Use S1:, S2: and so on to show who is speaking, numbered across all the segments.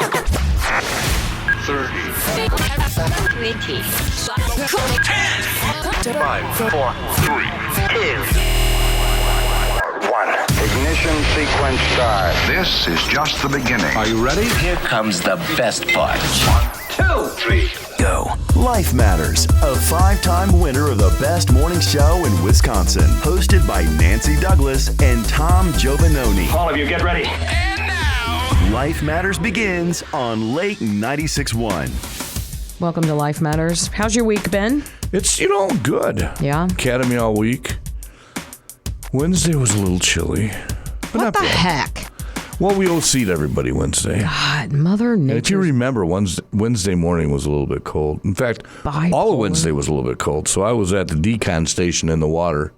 S1: 30.
S2: 20.
S1: 5, 4, 3, 2, 1.
S3: Ignition sequence start.
S1: This is just the beginning.
S4: Are you ready?
S5: Here comes the best part.
S1: 1, 2, 3,
S5: go.
S6: Life Matters, a 5-time winner of the best morning show in Wisconsin. Hosted by Nancy Douglas and Tom Giovanoni.
S7: All of you, get ready.
S6: Life Matters begins on Lake 96.1.
S8: Welcome to Life Matters. How's your week been?
S4: It's, good.
S8: Yeah?
S4: Academy all week. Wednesday was a little chilly. But
S8: What the heck?
S4: Well, we OC'd everybody Wednesday.
S8: God, Mother Nature.
S4: And if you remember, Wednesday morning was a little bit cold. In fact, all of Wednesday was a little bit cold. So I was at the decon station in the water,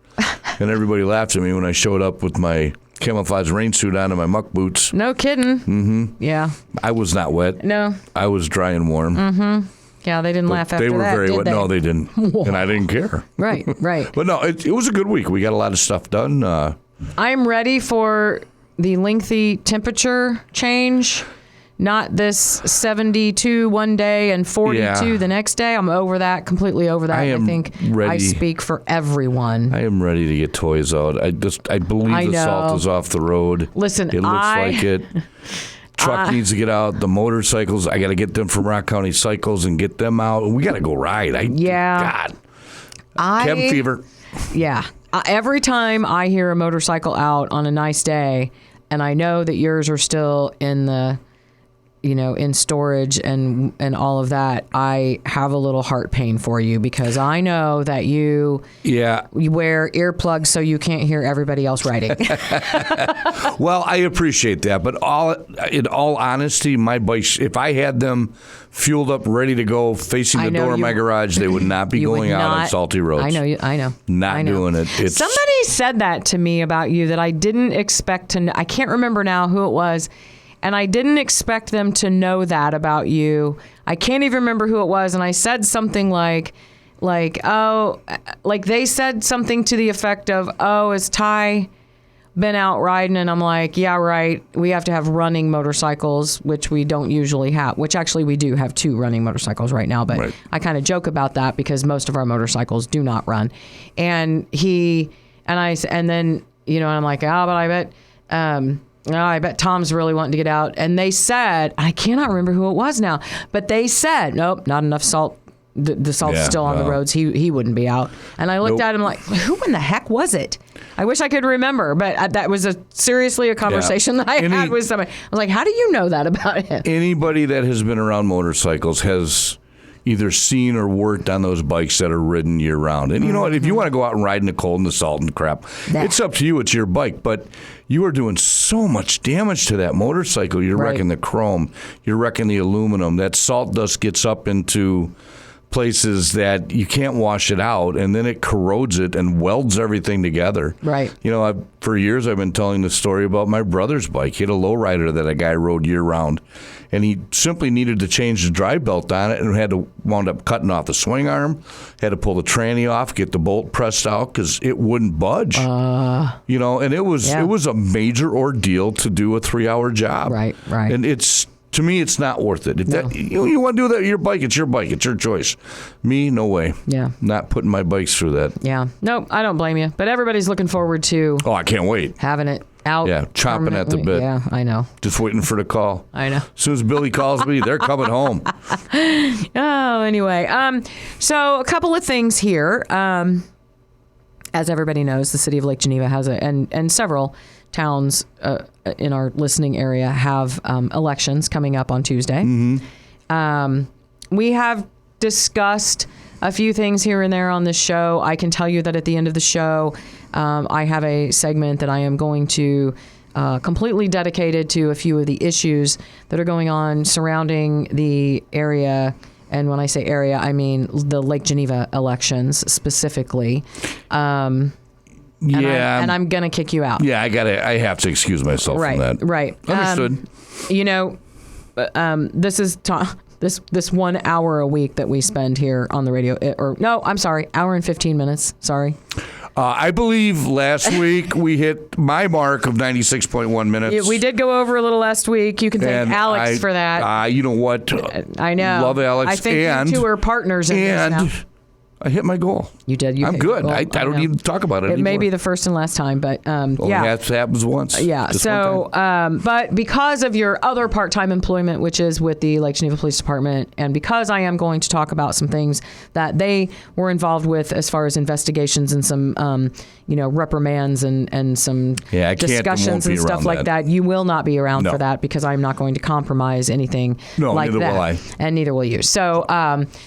S4: and everybody laughed at me when I showed up with my camouflage rain suit on and my muck boots.
S8: No kidding. Mm-hmm. Yeah.
S4: I was not wet.
S8: No.
S4: I was dry and warm.
S8: Mm-hmm. Yeah, they didn't laugh after that,
S4: They were very wet.
S8: They?
S4: No, they didn't. And I didn't care.
S8: Right.
S4: But no, it was a good week. We got a lot of stuff done.
S8: I'm ready for the lengthy temperature change. Not this 72 one day and 42 the next day. I'm over that, completely over that. I think
S4: ready.
S8: I speak for everyone.
S4: I am ready to get toys out. I believe the salt is off the road.
S8: Listen,
S4: it looks like it. Truck needs to get out. The motorcycles, I got to get them from Rock County Cycles and get them out. We got to go ride. God. Cabin fever.
S8: Yeah. Every time I hear a motorcycle out on a nice day, and I know that yours are still in the, in storage and all of that, I have a little heart pain for you because I know that you wear earplugs so you can't hear everybody else riding.
S4: Well, I appreciate that, but in all honesty, my bikes, if I had them fueled up, ready to go, facing the door of my garage, they would not be going out on salty roads.
S8: I know.
S4: Not doing it.
S8: Somebody said that to me about you that I didn't expect to know. I can't remember now who it was. And I didn't expect them to know that about you. I can't even remember who it was. And I said something like they said something to the effect of, has Ty been out riding? And I'm like, yeah, right. We have to have running motorcycles, which we don't usually have, which actually we do have 2 running motorcycles right now. But I kind of joke about that because most of our motorcycles do not run. And then, I'm like, but I bet, I bet Tom's really wanting to get out. And they said, I cannot remember who it was now, but they said, nope, not enough salt. The salt's still on the roads. He wouldn't be out. And I looked at him like, who in the heck was it? I wish I could remember, but that was seriously a conversation that I had with somebody. I was like, how do you know that about him? Anybody
S4: that has been around motorcycles has either seen or worked on those bikes that are ridden year round. And you know what? If you want to go out and ride in the cold and the salt and the crap, it's up to you. It's your bike. But you are doing so much damage to that motorcycle. You're wrecking the chrome. You're wrecking the aluminum. That salt dust gets up into places that you can't wash it out, and then it corrodes it and welds everything together.
S8: Right.
S4: For years I've been telling the story about my brother's bike. He had a lowrider that a guy rode year round, and he simply needed to change the drive belt on it and had to wound up cutting off the swing arm, had to pull the tranny off, get the bolt pressed out because it wouldn't budge. And it was a major ordeal to do a 3-hour job.
S8: Right.
S4: And to me, it's not worth it. If you want to do that with your bike, it's your bike. It's your choice. Me, no way.
S8: Yeah.
S4: Not putting my bikes through that.
S8: Yeah. No, I don't blame you. But everybody's looking forward to...
S4: Oh, I can't wait.
S8: Having it out.
S4: Yeah, chomping at the bit.
S8: Yeah, I know.
S4: Just waiting for the call.
S8: I know.
S4: As soon as Billy calls me, they're coming home.
S8: Anyway. So a couple of things here. As everybody knows, the city of Lake Geneva has and several towns in our listening area have elections coming up on Tuesday. Mm-hmm. We have discussed a few things here and there on this show. I can tell you that at the end of the show, I have a segment that I am going to completely dedicated to a few of the issues that are going on surrounding the area. And when I say area, I mean the Lake Geneva elections specifically. And I'm going to kick you out.
S4: Yeah, I have to excuse myself from that.
S8: Right.
S4: Understood.
S8: This is this 1 hour a week that we spend here on the radio. Hour and 15 minutes. Sorry.
S4: I believe last week we hit my mark of 96.1 minutes.
S8: Yeah, we did go over a little last week. You can thank
S4: And
S8: Alex for that.
S4: You know what?
S8: I know.
S4: Love Alex.
S8: I think you two are partners in this now.
S4: I hit my goal.
S8: You did.
S4: I'm good. I don't
S8: know.
S4: even talk about it anymore.
S8: It may be the first and last time, but
S4: It happens once.
S8: Yeah.
S4: Just
S8: So,
S4: one time.
S8: but because of your other part-time employment, which is with the Lake Geneva Police Department, and because I am going to talk about some things that they were involved with as far as investigations and some, reprimands and some
S4: Yeah, I can't and won't
S8: discussions
S4: be
S8: and stuff
S4: around
S8: like that, you will not be around
S4: No.
S8: for that because I'm not going to compromise anything
S4: No,
S8: like
S4: neither
S8: that.
S4: will I.
S8: And neither will you. So,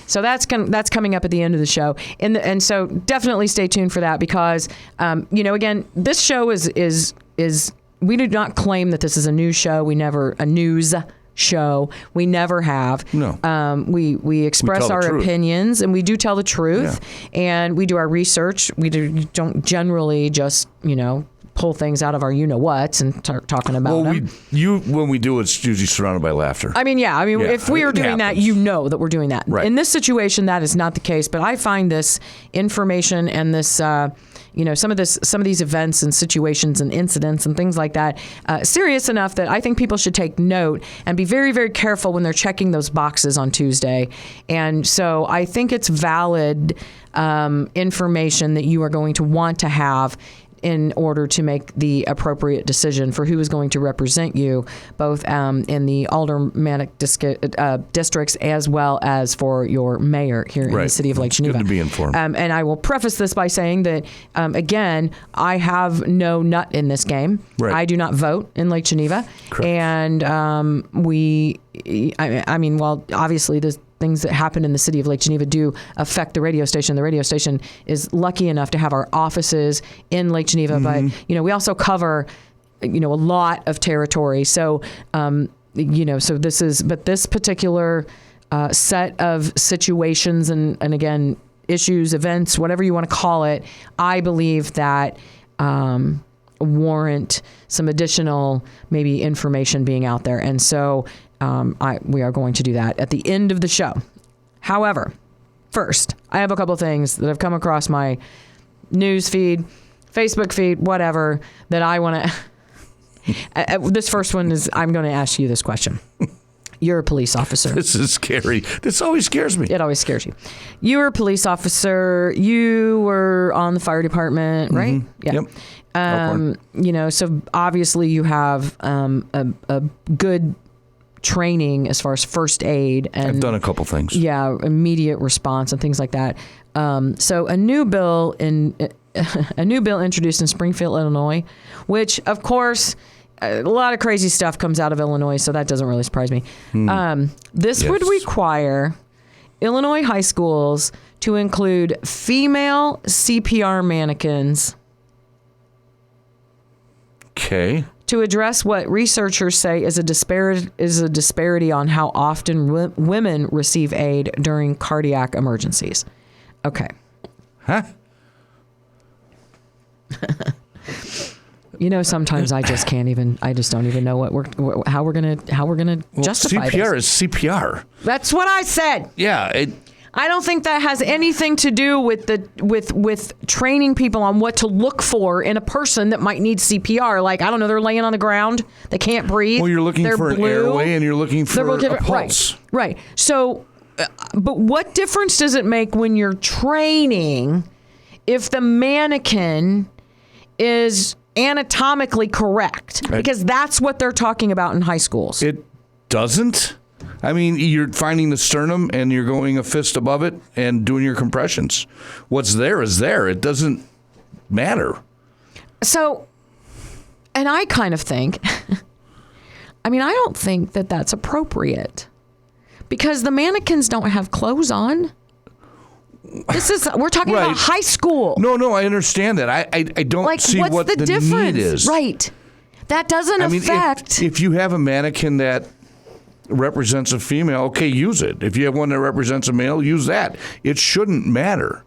S8: so that's coming up at the end of the show, and so definitely stay tuned for that because, again, this show is we do not claim that this is a news show. We never a news show. We never have.
S4: No.
S8: We express
S4: tell the
S8: our
S4: truth.
S8: opinions and we do tell the truth and we do our research. We don't generally just pull things out of our you-know-whats and start talking about them.
S4: When we do, it's usually surrounded by laughter.
S8: Yeah.
S4: Yeah,
S8: if we are
S4: it
S8: doing that,
S4: happens.
S8: you know that we're doing that.
S4: Right.
S8: In this situation, that is not the case. But I find this information and this, some of these events and situations and incidents and things like that serious enough that I think people should take note and be very, very careful when they're checking those boxes on Tuesday. And so I think it's valid information that you are going to want to have in order to make the appropriate decision for who is going to represent you, both in the aldermanic districts as well as for your mayor here in the city of Lake Geneva.
S4: Good to be informed.
S8: And I will preface this by saying that, again, I have no nut in this game.
S4: Right.
S8: I do not vote in Lake Geneva.
S4: Correct.
S8: And while obviously the things that happen in the city of Lake Geneva do affect the radio station. The radio station is lucky enough to have our offices in Lake Geneva, but we also cover a lot of territory. So this particular set of situations and again issues, events, whatever you want to call it, I believe that warrant some additional maybe information being out there, and so. We are going to do that at the end of the show. However, first, I have a couple things that have come across my news feed, Facebook feed, whatever, that I want to... This first one is, I'm going to ask you this question. You're a police officer.
S4: This is scary. This always scares me.
S8: It always scares you. You were a police officer. You were on the fire department, right? Yeah.
S4: Yep.
S8: So obviously you have a good training as far as first aid and
S4: I've done a couple things.
S8: Yeah, immediate response and things like that. So a new bill introduced in Springfield, Illinois, which of course a lot of crazy stuff comes out of Illinois, so that doesn't really surprise me. This would require Illinois high schools to include female CPR mannequins.
S4: Okay.
S8: To address what researchers say is a disparity on how often women receive aid during cardiac emergencies. Okay.
S4: Huh?
S8: Sometimes I just don't even know how we're gonna justify
S4: CPR
S8: this.
S4: is CPR.
S8: That's what I said.
S4: Yeah.
S8: I don't think that has anything to do with training people on what to look for in a person that might need CPR. Like, I don't know, they're laying on the ground, they can't breathe.
S4: Well, you're looking for an airway and you're looking for a pulse.
S8: Right. So, but what difference does it make when you're training if the mannequin is anatomically correct? Because that's what they're talking about in high schools.
S4: It doesn't. I mean, you're finding the sternum and you're going a fist above it and doing your compressions. What's there is there. It doesn't matter.
S8: So, and I kind of think, I don't think that that's appropriate because the mannequins don't have clothes on. We're talking about high school.
S4: No, I understand that. I don't see
S8: what's
S4: what the
S8: difference?
S4: need is.
S8: Right. That doesn't affect.
S4: If you have a mannequin that represents a female, okay, use it. If you have one that represents a male, use that. It shouldn't matter.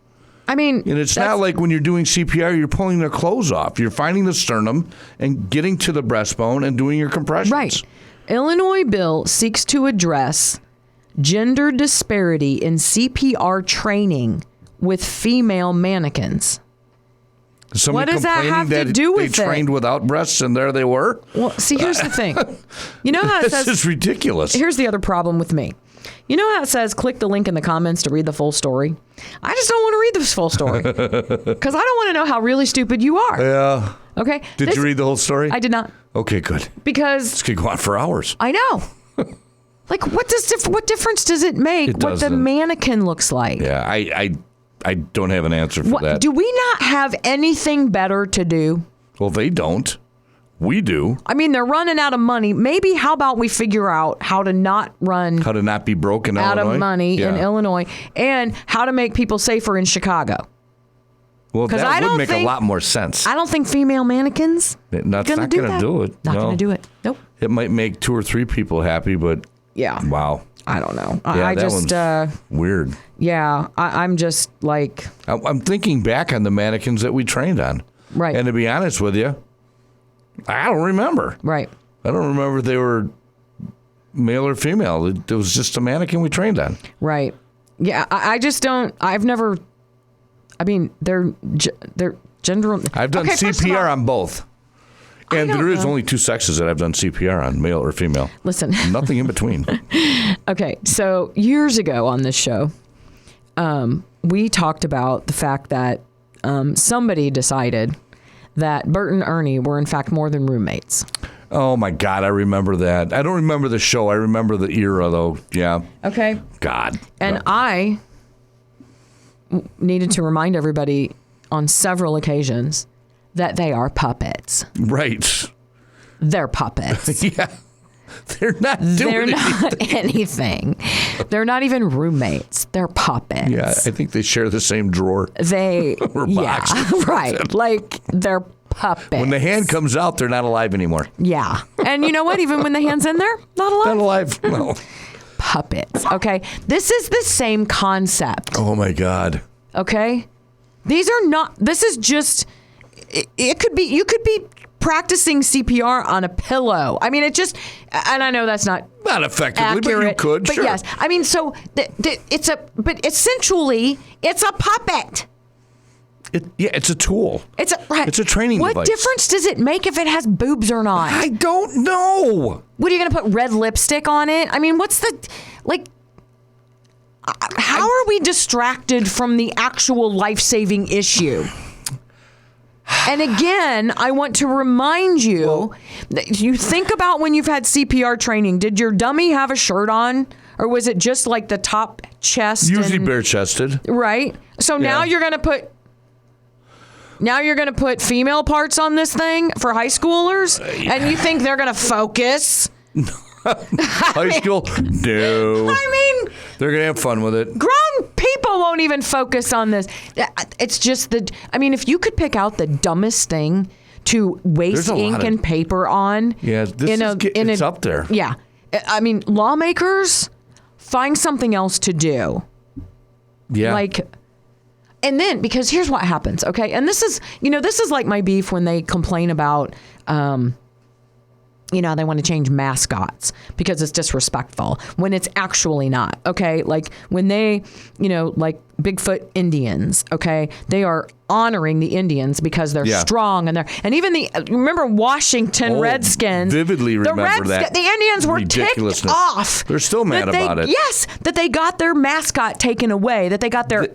S4: And it's not like when you're doing CPR, you're pulling their clothes off. You're finding the sternum and getting to the breastbone and doing your compressions.
S8: Right. Illinois bill seeks to address gender disparity in CPR training with female mannequins.
S4: Somebody
S8: What does that
S4: complaining
S8: have to do with
S4: they trained without breasts and there they were?
S8: Well, see, here's the thing. You know how it
S4: This
S8: says...
S4: is ridiculous.
S8: Here's the other problem with me. You know how it says click the link in the comments to read the full story? I just don't want to read this full story because I don't want to know how really stupid you are.
S4: Yeah.
S8: Okay?
S4: Did you read the whole story?
S8: I did not.
S4: Okay, good.
S8: Because...
S4: This could go on for hours.
S8: I know. Like, what difference does it make
S4: It
S8: what the
S4: doesn't.
S8: mannequin looks like?
S4: Yeah, I don't have an answer for that.
S8: Do we not have anything better to do?
S4: Well, they don't. We do.
S8: I mean, they're running out of money. Maybe how about we figure out how to not run
S4: How to not be broke in
S8: out
S4: Illinois?
S8: of money in
S4: Yeah.
S8: Illinois, and how to make people safer in Chicago.
S4: Well,
S8: 'Cause
S4: that
S8: I
S4: would
S8: don't
S4: make a
S8: think-
S4: lot more sense.
S8: I don't think female mannequins
S4: That's
S8: gonna
S4: not
S8: do
S4: going to
S8: that.
S4: do it.
S8: Not
S4: No.
S8: going to do it. Nope.
S4: It might make 2 or 3 people happy, but
S8: Yeah.
S4: wow.
S8: I don't know.
S4: Yeah,
S8: I
S4: that
S8: just,
S4: one's weird.
S8: yeah, I'm just like,
S4: I'm thinking back on the mannequins that we trained on.
S8: right,
S4: And to be honest with you, I don't remember.
S8: right.
S4: I don't remember if they were male or female. It was just a mannequin we trained on.
S8: Right. Yeah, I just don't. I've never. I mean, they're gender.
S4: I've done
S8: Okay, first of
S4: CPR
S8: all,
S4: on both. And
S8: don't
S4: there is
S8: know.
S4: only 2 sexes that I've done CPR on, male or female.
S8: Listen.
S4: Nothing in between.
S8: Okay, so years ago on this show, we talked about the fact that somebody decided that Bert and Ernie were in fact more than roommates.
S4: Oh my God, I remember that. I don't remember the show. I remember the era, though. Yeah.
S8: Okay.
S4: God.
S8: And I needed to remind everybody on several occasions that they are puppets.
S4: Right.
S8: They're puppets.
S4: Yeah. They're not doing
S8: They're not
S4: anything.
S8: anything. They're not even roommates. They're puppets.
S4: Yeah, I think they share the same drawer.
S8: They,
S4: Or
S8: yeah,
S4: box.
S8: right. Like they're puppets.
S4: When the hand comes out, they're not alive anymore.
S8: Yeah. And you know what? Even when the hand's in there, not alive.
S4: Not alive. No.
S8: Puppets. Okay. This is the same concept.
S4: Oh my God.
S8: Okay. These are not, this is just, it could be, you could be practicing CPR on a pillow. I mean, it just, and I know that's not
S4: Not effectively,
S8: accurate,
S4: but you could.
S8: but
S4: sure.
S8: yes. I mean, so but essentially, it's a puppet.
S4: It's a tool.
S8: It's a right.
S4: It's a training
S8: What
S4: device.
S8: difference does it make if it has boobs or not?
S4: I don't know.
S8: What are you going to put red lipstick on it? I mean, what's the like? How are we distracted from the actual life-saving issue? And again, I want to remind you that you think about when you've had CPR training. Did your dummy have a shirt on, or was it just like the top chest?
S4: Usually
S8: and,
S4: bare-chested.
S8: right. So now
S4: Yeah.
S8: you're going to put. Now you're going to put female parts on this thing for high schoolers, and you think they're going to focus?
S4: High school? No.
S8: I mean,
S4: They're going to have fun with it.
S8: grown people won't even focus on this. It's just I mean, if you could pick out the dumbest thing to waste
S4: There's a lot
S8: ink
S4: of-
S8: and paper on,
S4: Yeah, it's up there.
S8: Yeah, I mean, lawmakers, find something else to do.
S4: Yeah.
S8: Like, and then because here's what happens, okay? And this is like my beef when they complain about. They want to change mascots because it's disrespectful when it's actually not. Okay. Like when they, like Bigfoot Indians, okay, they are honoring the Indians because they're strong and even remember Washington Redskins.
S4: Vividly remember that.
S8: The Indians were ticked
S4: ridiculousness.
S8: off.
S4: They're still mad about it.
S8: Yes. That they got their mascot taken away, that they got their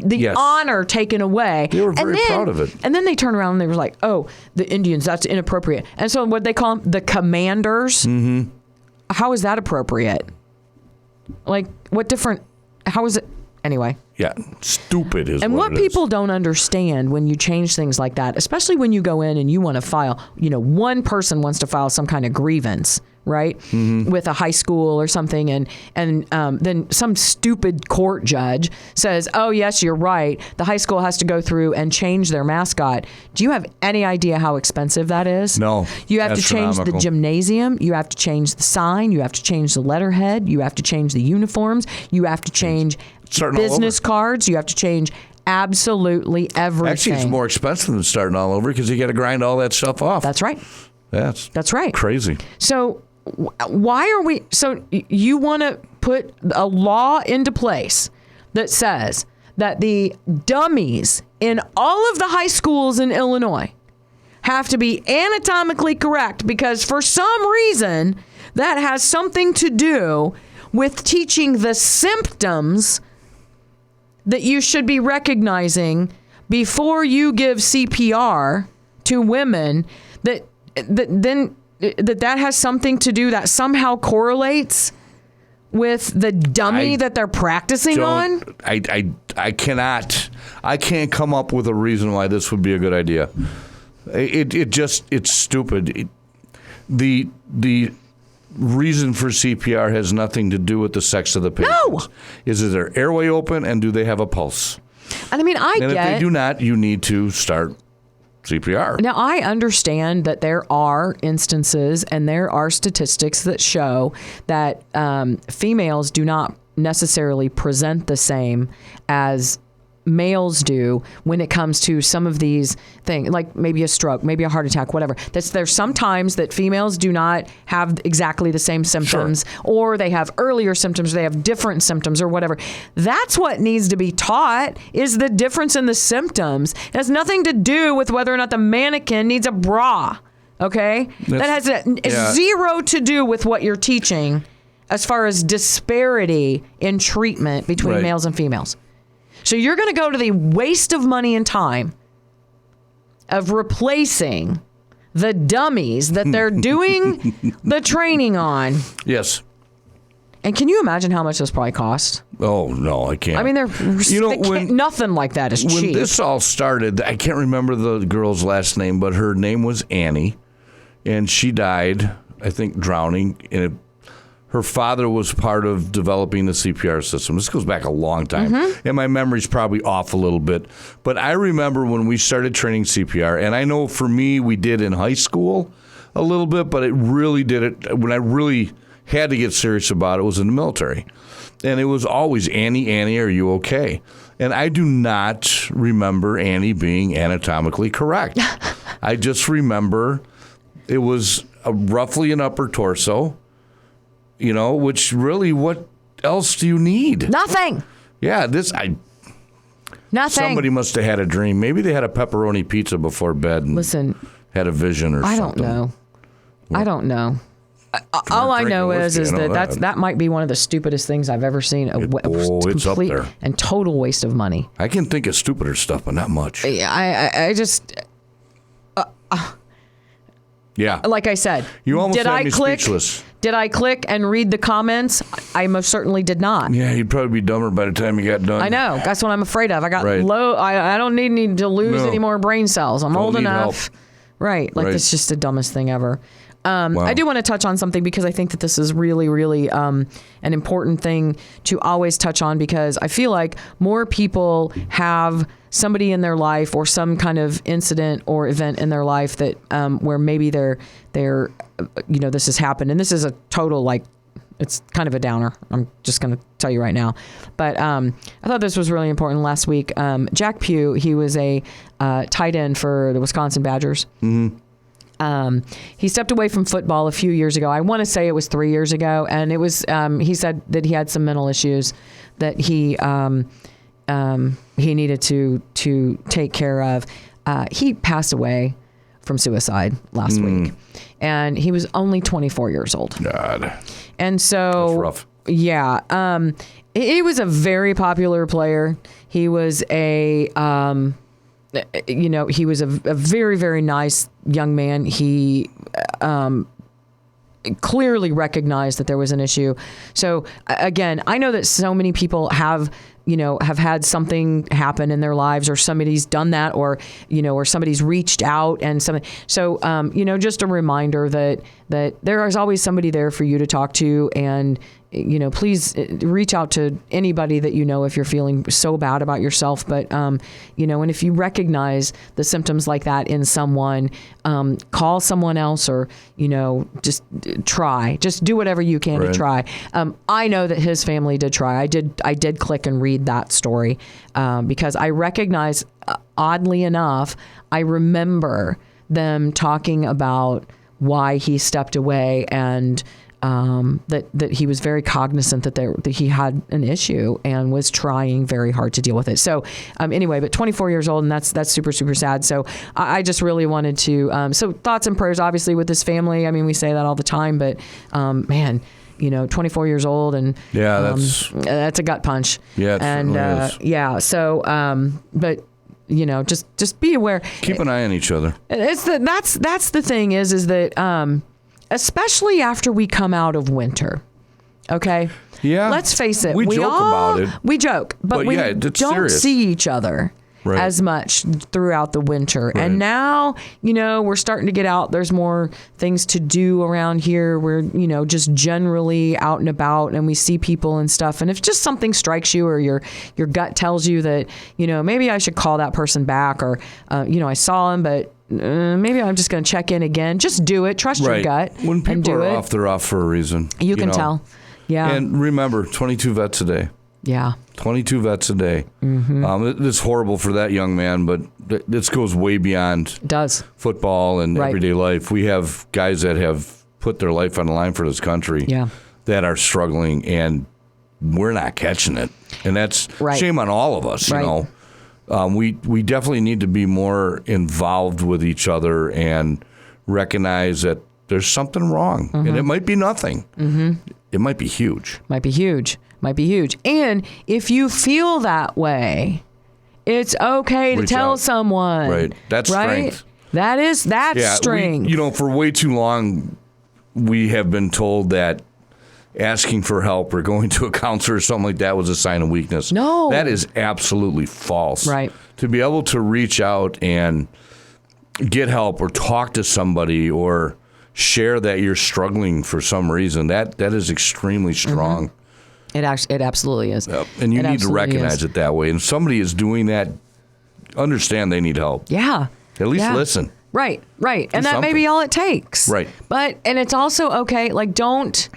S4: yes.
S8: honor taken away.
S4: They were very proud of it.
S8: And then they turned around and they were like, oh, the Indians, that's inappropriate. And so what they call them? The commanders. Mm-hmm. How is that appropriate? Like, what different, how is it? Anyway.
S4: Yeah, stupid is
S8: And
S4: what
S8: what
S4: it is.
S8: people don't understand when you change things like that, especially when you go in and you want to file, one person wants to file some kind of grievance, right, with a high school or something, and then some stupid court judge says, oh, yes, you're right, the high school has to go through and change their mascot. Do you have any idea how expensive that is?
S4: No.
S8: You have to change the
S4: Astronomical.
S8: gymnasium. You have to change the sign. You have to change the letterhead. You have to change the uniforms. You have to change
S4: Starting all
S8: business
S4: over.
S8: cards. You have to change absolutely everything.
S4: Actually, it's more expensive than starting all over because you got to grind all that stuff off.
S8: That's right.
S4: That's
S8: right.
S4: Crazy.
S8: So why are we? So you want to put a law into place that says that the dummies in all of the high schools in Illinois have to be anatomically correct because for some reason that has something to do with teaching the symptoms that you should be recognizing before you give CPR to women, that has something to do, that somehow correlates with the dummy that they're practicing on?
S4: I can't come up with a reason why this would be a good idea. It's stupid. The reason for CPR has nothing to do with the sex of the patient.
S8: No!
S4: Is their airway open and do they have a pulse?
S8: And I mean,
S4: if they do not, you need to start CPR.
S8: Now, I understand that there are instances and there are statistics that show that females do not necessarily present the same as males do when it comes to some of these things, like maybe a stroke, maybe a heart attack, whatever. There's sometimes that females do not have exactly the same symptoms, or they have earlier symptoms, or they have different symptoms or whatever. That's what needs to be taught, is the difference in the symptoms. It has nothing to do with whether or not the mannequin needs a bra, okay? That has zero to do with what you're teaching as far as disparity in treatment between males and females. So you're going to go to the waste of money and time of replacing the dummies that they're doing the training on.
S4: Yes.
S8: And can you imagine how much this probably cost?
S4: Oh, no, I can't.
S8: I mean, nothing like that is cheap.
S4: When this all started, I can't remember the girl's last name, but her name was Annie, and she died, I think, drowning in it. Her father was part of developing the CPR system. This goes back a long time, and my memory's probably off a little bit. But I remember when we started training CPR, and I know for me we did in high school a little bit, but it really did it when I really had to get serious about it was in the military. And it was always, Annie, are you okay? And I do not remember Annie being anatomically correct. I just remember it was roughly an upper torso. Which really, what else do you need?
S8: Nothing.
S4: Yeah,
S8: Nothing.
S4: Somebody must have had a dream. Maybe they had a pepperoni pizza before bed and had a vision or something.
S8: I don't know. All I know is that might be one of the stupidest things I've ever seen.
S4: It's up there.
S8: And total waste of money.
S4: I can think of stupider stuff, but not much.
S8: I just...
S4: Yeah.
S8: Like I said,
S4: you almost had me speechless.
S8: Did I click and read the comments? I most certainly did not.
S4: Yeah, you'd probably be dumber by the time you got done.
S8: I know. That's what I'm afraid of. I got low. I don't need to lose any more brain cells. I'm old enough. Help. Right. It's just the dumbest thing ever. Wow. I do want to touch on something because I think that this is really, really an important thing to always touch on, because I feel like more people have somebody in their life or some kind of incident or event in their life that where maybe they're this has happened, and this is a total it's kind of a downer. I'm just going to tell you right now. But I thought this was really important last week. Jack Pugh, he was a tight end for the Wisconsin Badgers. Mm-hmm. He stepped away from football a few years ago. I want to say it was 3 years ago. And it was, he said that he had some mental issues that he needed to take care of. He passed away from suicide last week, and he was only 24 years old. God. And so,
S4: that's rough.
S8: Yeah. He was a very popular player. He was he was a very, very nice young man. He clearly recognized that there was an issue. So again, I know that so many people have had something happen in their lives, or somebody's done that, or somebody's reached out and something. So, just a reminder that there is always somebody there for you to talk to, and, please reach out to anybody that if you're feeling so bad about yourself. But, and if you recognize the symptoms like that in someone, call someone else, or, just do whatever you can to try. I know that his family did try. I did click and read that story because I recognize, oddly enough, I remember them talking about why he stepped away, and that he was very cognizant that he had an issue and was trying very hard to deal with it. So anyway, but 24 years old, and that's super, super sad. So I just really wanted to, so thoughts and prayers, obviously, with his family. I mean, we say that all the time, but man, 24 years old, and that's a gut punch.
S4: Yeah, it certainly is.
S8: Yeah. So, but just be aware.
S4: Keep an eye on each other.
S8: That's the thing is that especially after we come out of winter. Okay.
S4: Yeah.
S8: Let's face it.
S4: We joke about it.
S8: We joke, but we don't
S4: serious.
S8: see each other. Right. As much throughout the winter. Right. And now, we're starting to get out. There's more things to do around here. We're, just generally out and about, and we see people and stuff. And if just something strikes you, or your gut tells you that, maybe I should call that person back, or, I saw him, but maybe I'm just going to check in again. Just do it. Trust your gut.
S4: When people
S8: and do
S4: are
S8: it.
S4: off, they're off for a reason.
S8: You can tell. Yeah.
S4: And remember, 22 vets a day.
S8: Yeah.
S4: 22 vets a day. Mm-hmm. It's horrible for that young man, but this goes way beyond football and everyday life. We have guys that have put their life on the line for this country that are struggling, and we're not catching it. And that's shame on all of us, We definitely need to be more involved with each other and recognize that there's something wrong. Mm-hmm. And it might be nothing. Mm-hmm. It might be huge.
S8: Might be huge. And if you feel that way, it's okay to tell someone.
S4: Right. That's strength.
S8: That's strength.
S4: For way too long, we have been told that asking for help or going to a counselor or something like that was a sign of weakness.
S8: No.
S4: That is absolutely false.
S8: Right.
S4: To be able to reach out and get help or talk to somebody or share that you're struggling for some reason, that is extremely strong.
S8: Mm-hmm. It absolutely is.
S4: Yep. And you need to recognize it that way. And if somebody is doing that, understand they need help.
S8: Yeah.
S4: At least listen.
S8: Right. And that may be all it takes.
S4: Right.
S8: And it's also okay, don't,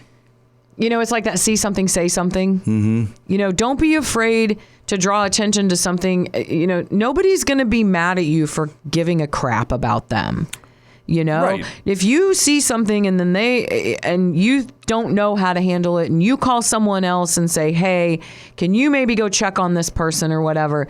S8: it's like that see something, say something. Mm-hmm. Don't be afraid to draw attention to something. Nobody's going to be mad at you for giving a crap about them. If you see something and then and you don't know how to handle it, and you call someone else and say, hey, can you maybe go check on this person or whatever?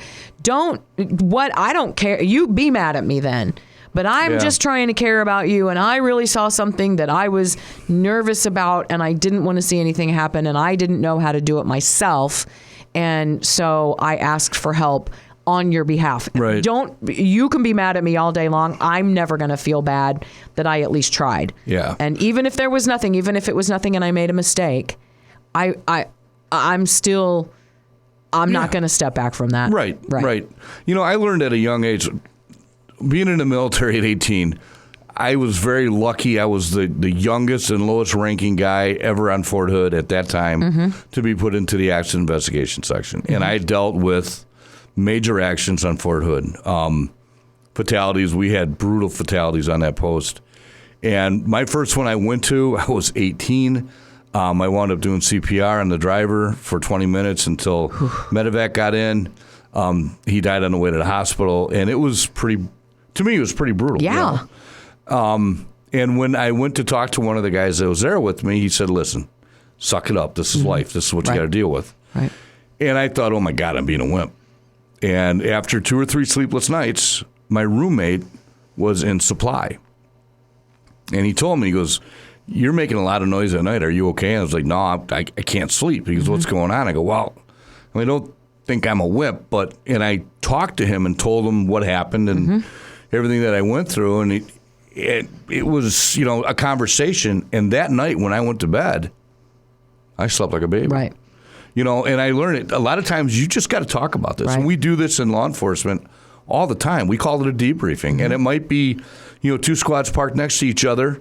S8: I don't care. You be mad at me then. But I'm just trying to care about you, and I really saw something that I was nervous about, and I didn't want to see anything happen, and I didn't know how to do it myself. And so I asked for help on your behalf.
S4: Right.
S8: You can be mad at me all day long. I'm never going to feel bad that I at least tried.
S4: Yeah.
S8: And even if it was nothing and I made a mistake, I'm not going to step back from that.
S4: Right. I learned at a young age, being in the military at 18, I was very lucky. I was the youngest and lowest ranking guy ever on Fort Hood at that time to be put into the accident investigation section. And I dealt with major actions on Fort Hood. Fatalities. We had brutal fatalities on that post. And my first one I went to, I was 18. I wound up doing CPR on the driver for 20 minutes until medevac got in. He died on the way to the hospital. And it was pretty brutal.
S8: Yeah.
S4: And when I went to talk to one of the guys that was there with me, he said, listen, suck it up. This is life. This is what you got to deal with.
S8: Right.
S4: And I thought, oh, my God, I'm being a wimp. And after 2 or 3 sleepless nights, my roommate was in supply. And he told me, he goes, you're making a lot of noise at night. Are you okay? And I was like, no, I can't sleep. He goes, what's going on? I go, well, I don't think I'm a wimp. And I talked to him and told him what happened and everything that I went through. And it was, a conversation. And that night when I went to bed, I slept like a baby.
S8: Right.
S4: And I learned it. A lot of times you just got to talk about this.
S8: Right.
S4: And we do this in law enforcement all the time. We call it a debriefing. And it might be, 2 squads parked next to each other,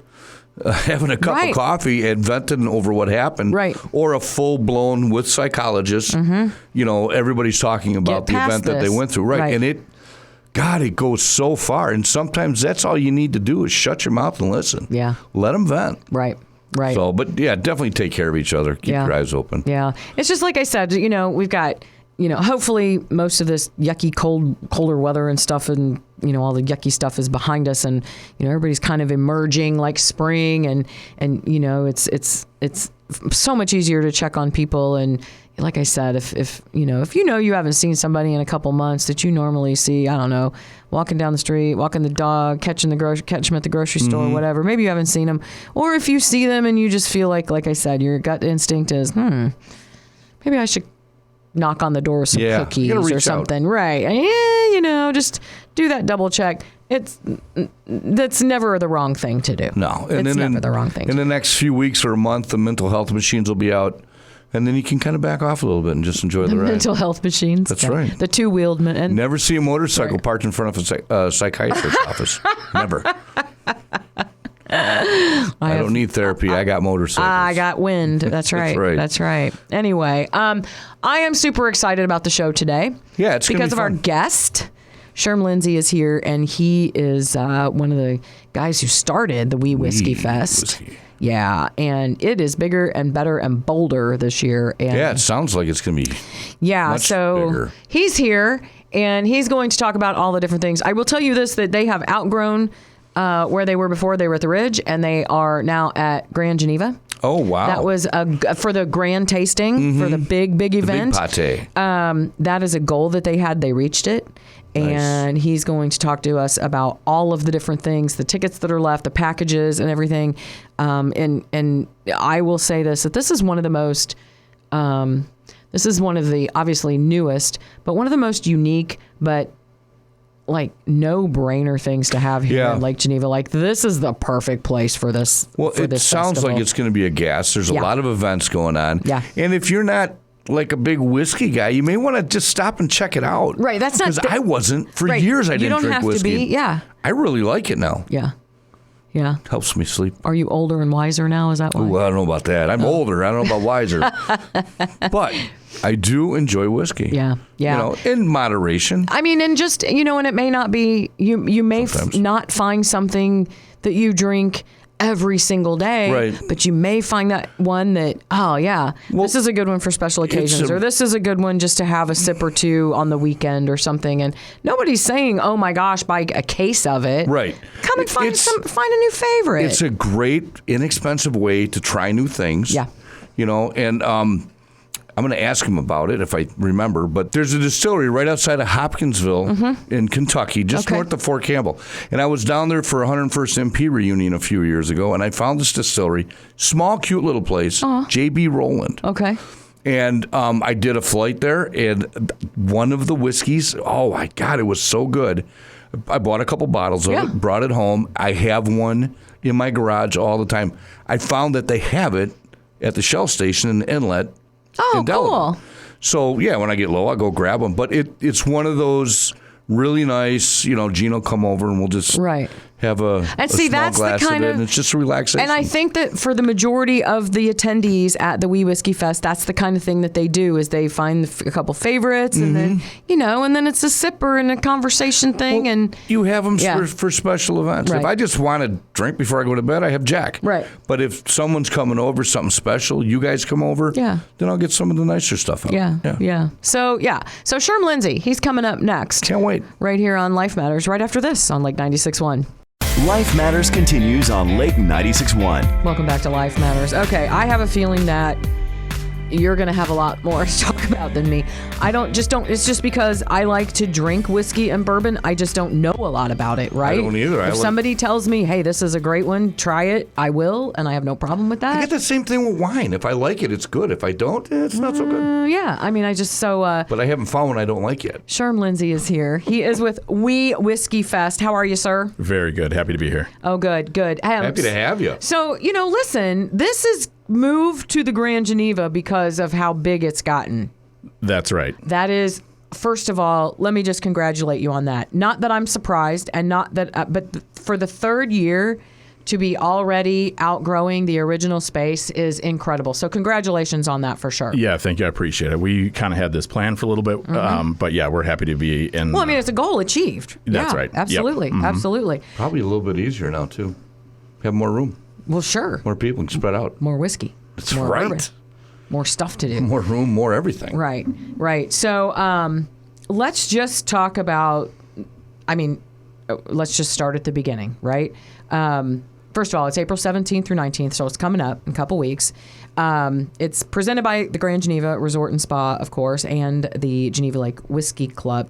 S4: having a cup of coffee and venting over what happened.
S8: Right.
S4: Or a full-blown with psychologists. Everybody's talking about the event that they went through. Right. And it goes so far. And sometimes that's all you need to do is shut your mouth and listen.
S8: Yeah.
S4: Let them vent.
S8: Right. Right.
S4: So, but definitely take care of each other. Keep your eyes open.
S8: Yeah. It's just like I said, we've got hopefully most of this yucky colder weather and stuff and, all the yucky stuff is behind us and, everybody's kind of emerging like spring and it's so much easier to check on people. And like I said, if you haven't seen somebody in a couple months that you normally see, I don't know, walking down the street, walking the dog, catch them at the grocery store, whatever. Maybe you haven't seen them. Or if you see them and you just feel like I said, your gut instinct is, maybe I should knock on the door with some cookies or something. Out. Right. Just do that double check. That's never the wrong thing to do.
S4: No.
S8: It's never the wrong thing.
S4: In the next few weeks or a month, the mental health machines will be out. And then you can kind of back off a little bit and just enjoy the ride.
S8: Mental health machines.
S4: That's right.
S8: The two-wheeled.
S4: Never see a motorcycle parked in front of a psychiatrist's office. Never. I don't need therapy. I got motorcycles.
S8: I got wind. That's right. That's right. Anyway, I am super excited about the show today.
S4: Yeah, it's
S8: because of our guest. Sherm Lindsey is here, and he is one of the guys who started the Wee Whiskey Fest. Yeah, and it is bigger and better and bolder this year. And
S4: it sounds like it's going to be much bigger.
S8: He's here, and he's going to talk about all the different things. I will tell you this, that they have outgrown where they were before. They were at the Ridge, and they are now at Grand Geneva.
S4: Oh, wow.
S8: That was for the grand tasting, for the big event.
S4: The big pate.
S8: That is a goal that they had. They reached it. And he's going to talk to us about all of the different things, the tickets that are left, the packages and everything. And I will say that this is one of the most, this is one of the obviously newest, but one of the most unique, but like no-brainer things to have here in Lake Geneva. Like, this is the perfect place for this.
S4: Well, it sounds
S8: festival.
S4: like it's going to be a gas. There's a lot of events going on.
S8: Yeah.
S4: And if you're not like a big whiskey guy, you may want to just stop and check it out.
S8: Right. That's not.
S4: Because I wasn't. For years, I didn't drink whiskey.
S8: You don't have to be. Yeah.
S4: I really like it now.
S8: Yeah. Yeah.
S4: Helps me sleep.
S8: Are you older and wiser now? Is that why?
S4: Ooh, I don't know about that. I'm older. I don't know about wiser. But I do enjoy whiskey.
S8: Yeah. Yeah.
S4: In moderation.
S8: I mean, and just, and it may not be, you may not find something that you drink every single day,
S4: right.
S8: But you may find that one that, this is a good one for special occasions, or this is a good one just to have a sip or two on the weekend or something. And nobody's saying, oh my gosh, buy a case of it.
S4: Right.
S8: Come and find a new favorite.
S4: It's a great, inexpensive way to try new things.
S8: Yeah.
S4: And I'm going to ask him about it if I remember, but there's a distillery right outside of Hopkinsville in Kentucky, just north of Fort Campbell. And I was down there for a 101st MP reunion a few years ago, and I found this distillery, small, cute little place, J.B. Rowland.
S8: Okay.
S4: And I did a flight there, and one of the whiskeys, oh my God, it was so good. I bought a couple bottles of it, brought it home. I have one in my garage all the time. I found that they have it at the Shell station in the inlet.
S8: Oh, cool.
S4: So, when I get low, I'll go grab them. But it's one of those really nice, Gene will come over and we'll just have a small glass of it. And it's just a relaxation.
S8: And I think that for the majority of the attendees at the Wee Whiskey Fest, that's the kind of thing that they do, is they find a couple favorites and then, and then it's a sipper and a conversation thing.
S4: Well,
S8: and
S4: you have them for special events.
S8: Right.
S4: If I just want to drink before I go to bed, I have Jack.
S8: Right.
S4: But if someone's coming over, something special, you guys come over, then I'll get some of the nicer stuff out.
S8: Yeah. So Sherm Lindsey, he's coming up next.
S4: Can't wait.
S8: Right here on Life Matters, right after this on Lake 96.1.
S6: Life Matters continues on Lake 96.1.
S8: Welcome back to Life Matters. Okay, I have a feeling that you're going to have a lot more to talk about than me. It's just because I like to drink whiskey and bourbon. I just don't know a lot about it, right?
S4: I don't either.
S8: If somebody tells me, hey, this is a great one, try it, I will, and I have no problem with that.
S4: I get the same thing with wine. If I like it, it's good. If I don't, it's not so good.
S8: Yeah, I mean,
S4: But I haven't found one I don't like yet.
S8: Sherm Lindsey is here. He is with Wee Whiskey Fest. How are you, sir?
S7: Very good. Happy to be here.
S8: Oh, good.
S4: Happy to have you.
S8: So, listen, this is moved to the Grand Geneva because of how big it's gotten.
S7: That's right.
S8: That is, first of all, let me just congratulate you on that. Not that I'm surprised, and not that, but for the third year to be already outgrowing the original space is incredible. So congratulations on that for sure.
S7: Yeah, thank you. I appreciate it. We kind of had this plan for a little bit, but we're happy to be in.
S8: Well, I mean, it's a goal achieved.
S7: That's right.
S8: Absolutely.
S7: Yep.
S8: Absolutely.
S4: Probably a little bit easier now, too. Have more room.
S8: Well, sure.
S4: More people can spread out.
S8: More whiskey.
S4: That's
S8: more
S4: right.
S8: bourbon. more stuff to do.
S4: More room, more everything.
S8: Right. So let's just talk about, let's just start at the beginning, right? First of all, it's April 17th through 19th, so it's coming up in a couple weeks. It's presented by the Grand Geneva Resort and Spa, of course, and the Geneva Lakes Whiskey Club.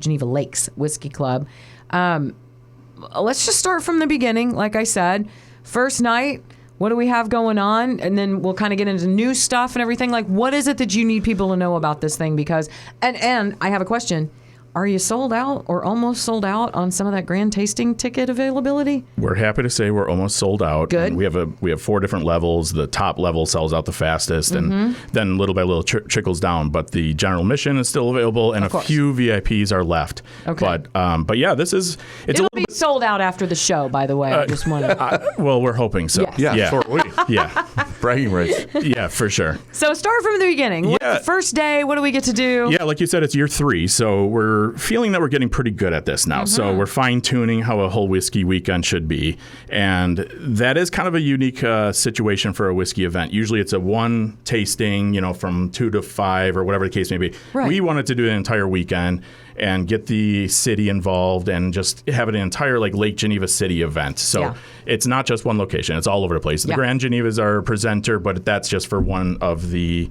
S8: Let's just start from the beginning, like I said. First night, what do we have going on? And then we'll kind of get into new stuff and everything. Like, what is it that you need people to know about this thing? Because, and I have a question. Are you sold out or almost sold out on some of that grand tasting ticket availability?
S7: We're happy to say we're almost sold out.
S8: Good.
S7: And we have 4 different levels. The top level sells out the fastest, and then little by little trickles down. But the general admission is still available, and a few VIPs are left.
S8: Okay.
S7: But yeah, it's
S8: It'll be sold out after the show. By the way, I just want to.
S7: Well, we're hoping so.
S8: Yes.
S4: Yeah, so are we.
S7: Yeah.
S4: Bragging rights.
S7: Yeah, for sure.
S8: So start from the beginning. What's
S7: Yeah.
S8: the first day? What do we get to do?
S7: Yeah, like you said, it's year 3, so we're feeling that we're getting pretty good at this now. So we're fine-tuning how a whole whiskey weekend should be, and that is kind of a unique situation for a whiskey event. Usually it's a one tasting, from 2 to 5 or whatever the case may be.
S8: Right.
S7: We wanted to do an entire weekend and get the city involved and just have an entire Lake Geneva City event. So it's not just one location. It's all over the place. The Grand Geneva is our presenter, but that's just for one of the,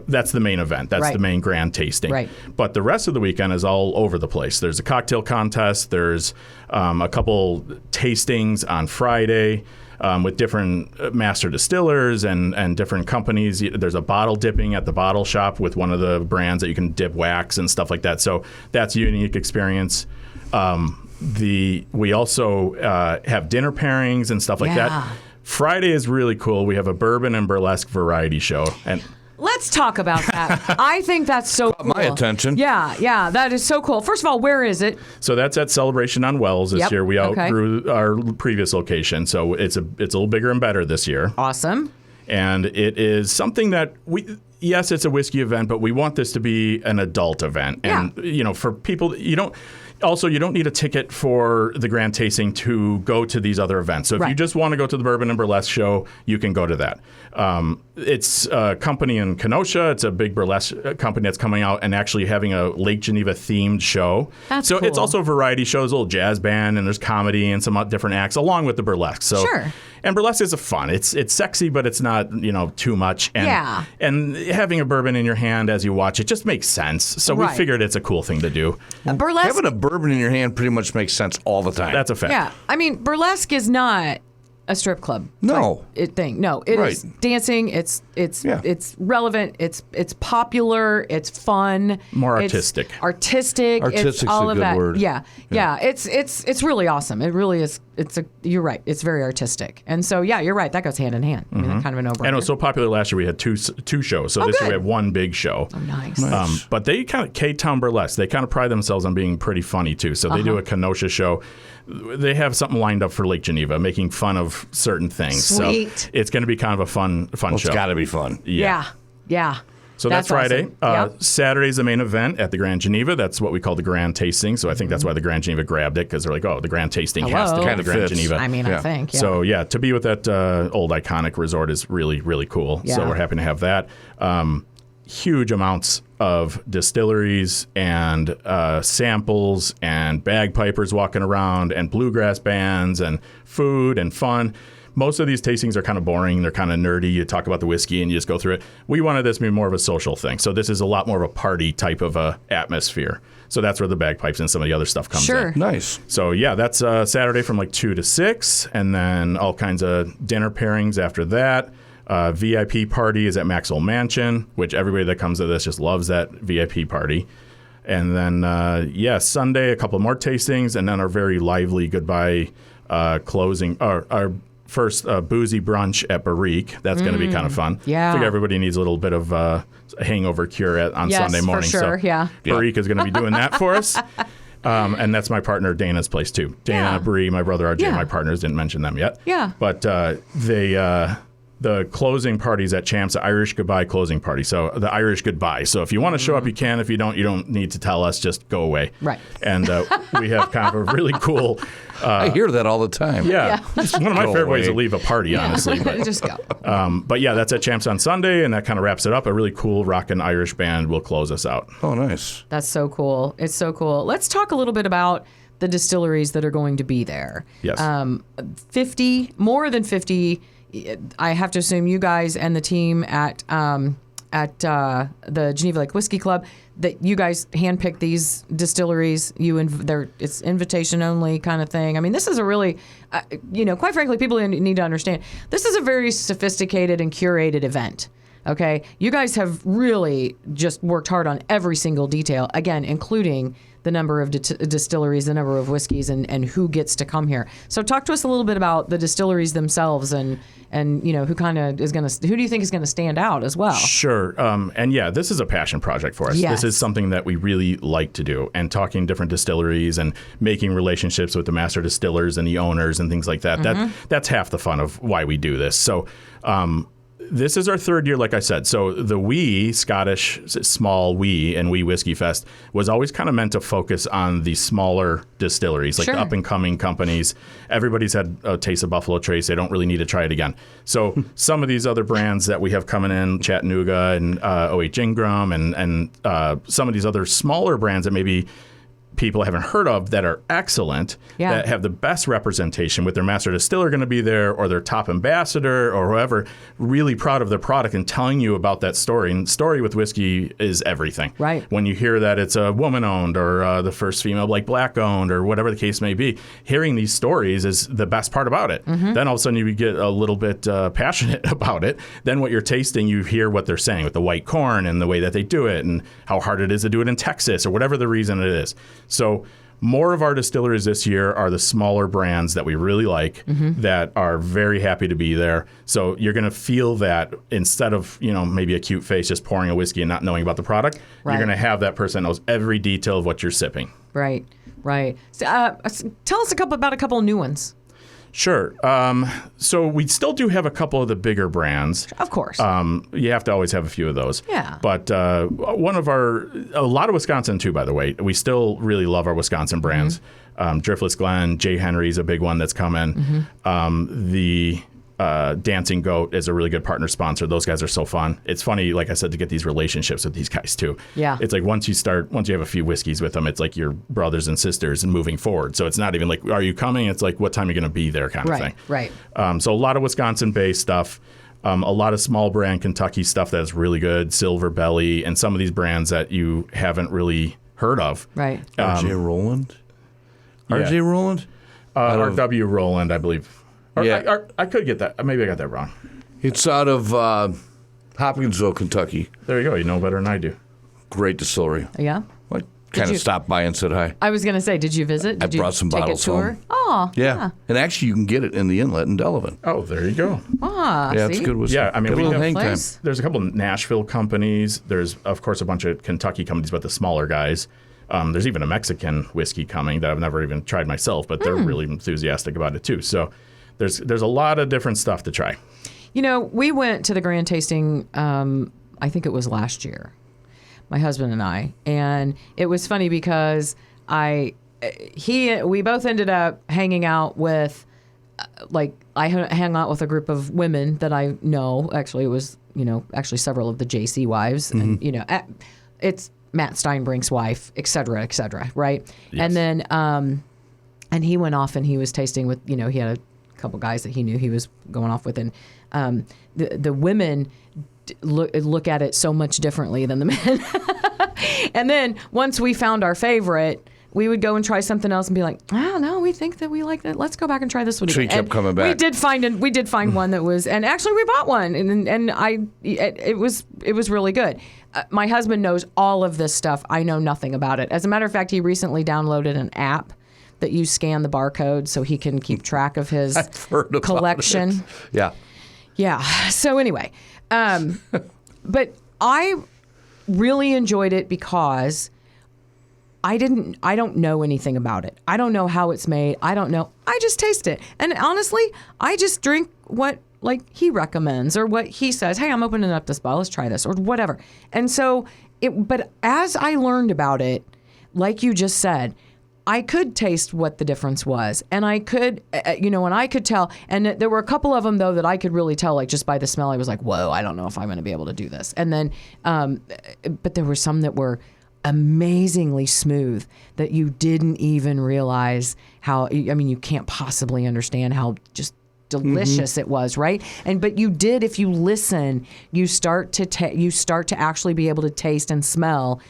S7: that's the main event. That's the main grand tasting.
S8: Right.
S7: But the rest of the weekend is all over the place. There's a cocktail contest. There's a couple tastings on Friday. With different master distillers and different companies. There's a bottle dipping at the bottle shop with one of the brands that you can dip wax and stuff like that. So that's a unique experience. We also have dinner pairings and stuff like that. Friday is really cool. We have a bourbon and burlesque variety show. And
S8: Let's talk about that. I think that's so cool.
S4: My attention.
S8: Yeah, that is so cool. First of all, where is it?
S7: So that's at Celebration on Wells this year. We
S8: Okay.
S7: outgrew our previous location, so it's a little bigger and better this year.
S8: Awesome.
S7: And it is something that yes, it's a whiskey event, but we want this to be an adult event. And for people, you don't need a ticket for the grand tasting to go to these other events. So if you just want to go to the Bourbon and Burlesque show, you can go to that. It's a company in Kenosha. It's a big burlesque company that's coming out and actually having a Lake Geneva themed show.
S8: That's
S7: so
S8: cool.
S7: It's also a variety show. There's a little jazz band and there's comedy and some different acts along with the burlesque. So
S8: Sure.
S7: And burlesque is fun. It's sexy, but it's not too much. And, and having a bourbon in your hand as you watch it just makes sense. So we figured it's a cool thing to do.
S8: Burlesque.
S4: Having a bourbon in your hand pretty much makes sense all the time.
S7: That's a fact.
S8: Yeah, I mean, burlesque is not a strip club.
S4: No.
S8: Thing. No, it is dancing. It's relevant. It's popular. It's fun.
S7: More artistic.
S8: Artistic.
S4: Artistic's
S8: it's all
S4: a
S8: of
S4: good
S8: that.
S4: word.
S8: Yeah. It's really awesome. It really is. You're right. It's very artistic. And so you're right. That goes hand in hand. I mean, kind of a no-brainer.
S7: And it was so popular last year. We had two shows. So this year we have one big show.
S8: Oh, nice.
S7: But they kind of K-Town Burlesque. They kind of pride themselves on being pretty funny too. So they do a Kenosha show. They have something lined up for Lake Geneva, making fun of certain things.
S8: Sweet.
S7: So it's going to be kind of a fun show.
S4: It's got to be fun.
S8: Yeah.
S7: So that's Friday.
S8: Awesome.
S7: Saturday's the main event at the Grand Geneva. That's what we call the Grand Tasting. So I think that's why the Grand Geneva grabbed it, because they're like, the Grand Tasting has to be
S8: Kind
S7: the Grand Geneva.
S8: I mean, I think. Yeah.
S7: So to be with that old iconic resort is really, really cool.
S8: Yeah.
S7: So we're happy to have that. Huge amounts of distilleries and samples and bagpipers walking around and bluegrass bands and food and fun. Most of these tastings are kind of boring. They're kind of nerdy. You talk about the whiskey and you just go through it. We wanted this to be more of a social thing. So this is a lot more of a party type of atmosphere. So that's where the bagpipes and some of the other stuff comes in.
S4: Nice.
S7: So that's Saturday from 2 to 6, and then all kinds of dinner pairings after that. VIP party is at Maxwell Mansion, which everybody that comes to this just loves that VIP party. And then, Sunday, a couple more tastings, and then our very lively goodbye closing, our first boozy brunch at Barrique. That's going to be kind of fun.
S8: Yeah.
S7: I think everybody needs a little bit of hangover cure on Sunday morning.
S8: For sure,
S7: so Barrique is going to be doing that for us. And that's my partner Dana's place too. Dana, Bree, my brother RJ, my partners, didn't mention them yet.
S8: Yeah.
S7: But the closing parties at Champs, the Irish goodbye closing party. So the Irish goodbye. So if you want to show up, you can. If you don't need to tell us. Just go away.
S8: Right.
S7: And we have kind of a really cool.
S4: I hear that all the time.
S7: Yeah. It's one of my
S4: Go
S7: favorite ways to
S4: away.
S7: leave a party, honestly. But,
S8: Just go.
S7: but yeah, that's at Champs on Sunday, and that kind of wraps it up. A really cool rockin' Irish band will close us out.
S4: Oh, nice.
S8: That's so cool. It's so cool. Let's talk a little bit about the distilleries that are going to be there.
S7: Yes.
S8: 50, more than 50. I have to assume you guys and the team at the Geneva Lake Whiskey Club, that you guys handpick these distilleries. It's invitation only kind of thing. I mean, this is a really, quite frankly, people need to understand. This is a very sophisticated and curated event. Okay, you guys have really just worked hard on every single detail. Again, including the number of distilleries, the number of whiskeys, and who gets to come here. So talk to us a little bit about the distilleries themselves, and who kind of is going to, who do you think is going to stand out as well?
S7: Sure. And yeah, this is a passion project for us.
S8: Yes.
S7: This is something that we really like to do, and talking different distilleries and making relationships with the master distillers and the owners and things like that. That's half the fun of why we do this. So, this is our third year, like I said. So the Wee, Scottish small Wee and Wee Whiskey Fest was always kind of meant to focus on the smaller distilleries, like
S8: Sure.
S7: the up-and-coming companies. Everybody's had a taste of Buffalo Trace. They don't really need to try it again. So some of these other brands that we have coming in, Chattanooga and O.H. Ingram, and some of these other smaller brands that maybe people haven't heard of that are excellent,
S8: Yeah.
S7: that have the best representation with their master distiller going to be there, or their top ambassador, or whoever, really proud of their product and telling you about that story. And story with whiskey is everything.
S8: Right.
S7: When you hear that it's a woman owned, or the first female black owned, or whatever the case may be, hearing these stories is the best part about it. Then all of a sudden you get a little bit passionate about it. Then what you're tasting, you hear what they're saying with the white corn and the way that they do it, and how hard it is to do it in Texas, or whatever the reason it is. So more of our distilleries this year are the smaller brands that we really like, that are very happy to be there. So you're going to feel that instead of, maybe a cute face just pouring a whiskey and not knowing about the product,
S8: Right.
S7: you're going to have that person that knows every detail of what you're sipping.
S8: Right. So, tell us about a couple of new ones.
S7: Sure. So we still do have a couple of the bigger brands.
S8: Of course.
S7: You have to always have a few of those.
S8: Yeah.
S7: But a lot of Wisconsin too, by the way. We still really love our Wisconsin brands. Driftless Glen, J. Henry's a big one that's coming. The Dancing Goat is a really good partner sponsor. Those guys are so fun. It's funny, like I said, to get these relationships with these guys too.
S8: Yeah.
S7: It's like once you have a few whiskeys with them, it's like your brothers and sisters and moving forward. So it's not even like, are you coming? It's like, what time are you going to be there kind of thing.
S8: Right.
S7: So a lot of Wisconsin-based stuff. A lot of small brand Kentucky stuff that's really good. Silver Belly, and some of these brands that you haven't really heard of.
S8: Right.
S4: R.J. Rowland?
S7: yeah.
S4: R.J. Rowland?
S7: R.W. Rowland, I believe. Or
S4: Yeah.
S7: I could get that. Maybe I got that wrong.
S4: It's out of Hopkinsville, Kentucky.
S7: There you go. You know better than I do.
S4: Great distillery.
S8: Yeah.
S4: I kind
S8: you-
S4: of stopped by and said hi.
S8: I was going to say, did you visit? Did
S4: I brought some
S8: you take
S4: bottles
S8: a tour?
S4: home.
S8: Oh,
S4: Yeah. And actually, you can get it in the inlet in Delavan.
S7: Oh, there you go.
S4: Yeah, it's
S8: see?
S4: good whiskey.
S7: Yeah, I mean,
S4: Good
S7: we
S4: little
S7: have
S4: hang time.
S8: place.
S7: There's a couple of Nashville companies. There's, of course, a bunch of Kentucky companies, but the smaller guys. There's even a Mexican whiskey coming that I've never even tried myself, but they're really enthusiastic about it too. So there's a lot of different stuff to try.
S8: We went to the grand tasting, I think it was last year, my husband and I, and it was funny because we both ended up hanging out with, I hung out with a group of women that I know. Actually, it was, several of the JC wives, and, it's Matt Steinbrink's wife, et cetera, right?
S7: Yes.
S8: And then, and he went off and he was tasting with, he had a couple guys that he knew he was going off with, and the women look at it so much differently than the men. And then once we found our favorite, we would go and try something else and be like, oh no, we think that we like that. Let's go back and try this one.
S4: So you
S8: again.
S4: kept
S8: And
S4: coming back.
S8: We did find one that was, and actually we bought one, and it was really good. My husband knows all of this stuff. I know nothing about it. As a matter of fact, he recently downloaded an app that you scan the barcode so he can keep track of his
S4: Heard about
S8: collection.
S4: it. Yeah.
S8: Yeah. So anyway, but I really enjoyed it because I don't know anything about it. I don't know how it's made. I don't know. I just taste it. And honestly, I just drink what like he recommends or what he says. Hey, I'm opening up this bottle. Let's try this or whatever. And so, but as I learned about it, like you just said, I could taste what the difference was, and I could, and I could tell. And there were a couple of them though that I could really tell, like just by the smell. I was like, whoa, I don't know if I'm going to be able to do this. And then, but there were some that were amazingly smooth that you didn't even realize how. I mean, you can't possibly understand how just delicious it was, right? But you did. If you listen, you start to actually be able to taste and smell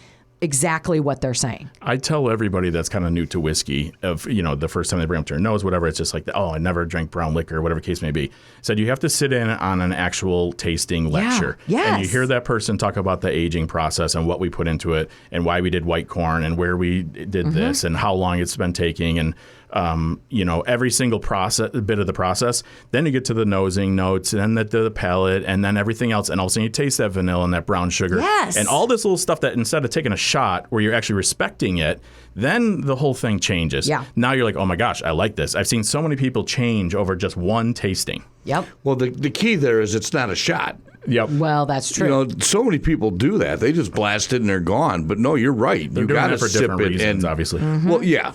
S8: exactly what they're saying.
S7: I tell everybody that's kind of new to whiskey, the first time they bring up to their nose, whatever, it's just like, I never drank brown liquor, whatever the case may be. Said you have to sit in on an actual tasting lecture.
S8: Yes.
S7: And you hear that person talk about the aging process and what we put into it and why we did white corn and where we did this and how long it's been taking and every single bit of the process. Then you get to the nosing notes, and then the palate, and then everything else. And all of a sudden you taste that vanilla and that brown sugar.
S8: Yes.
S7: And all this little stuff that instead of taking a shot where you're actually respecting it, then the whole thing changes.
S8: Yeah.
S7: Now you're like, oh my gosh, I like this. I've seen so many people change over just one tasting.
S8: Yep.
S4: Well, the key there is it's not a shot.
S7: Yep.
S8: Well, that's true.
S4: So many people do that. They just blast it and they're gone. But no, you're right.
S7: They're
S4: You
S7: doing
S4: got to
S7: that for
S4: sip
S7: different
S4: it.
S7: reasons,
S4: And
S7: obviously.
S4: well, yeah.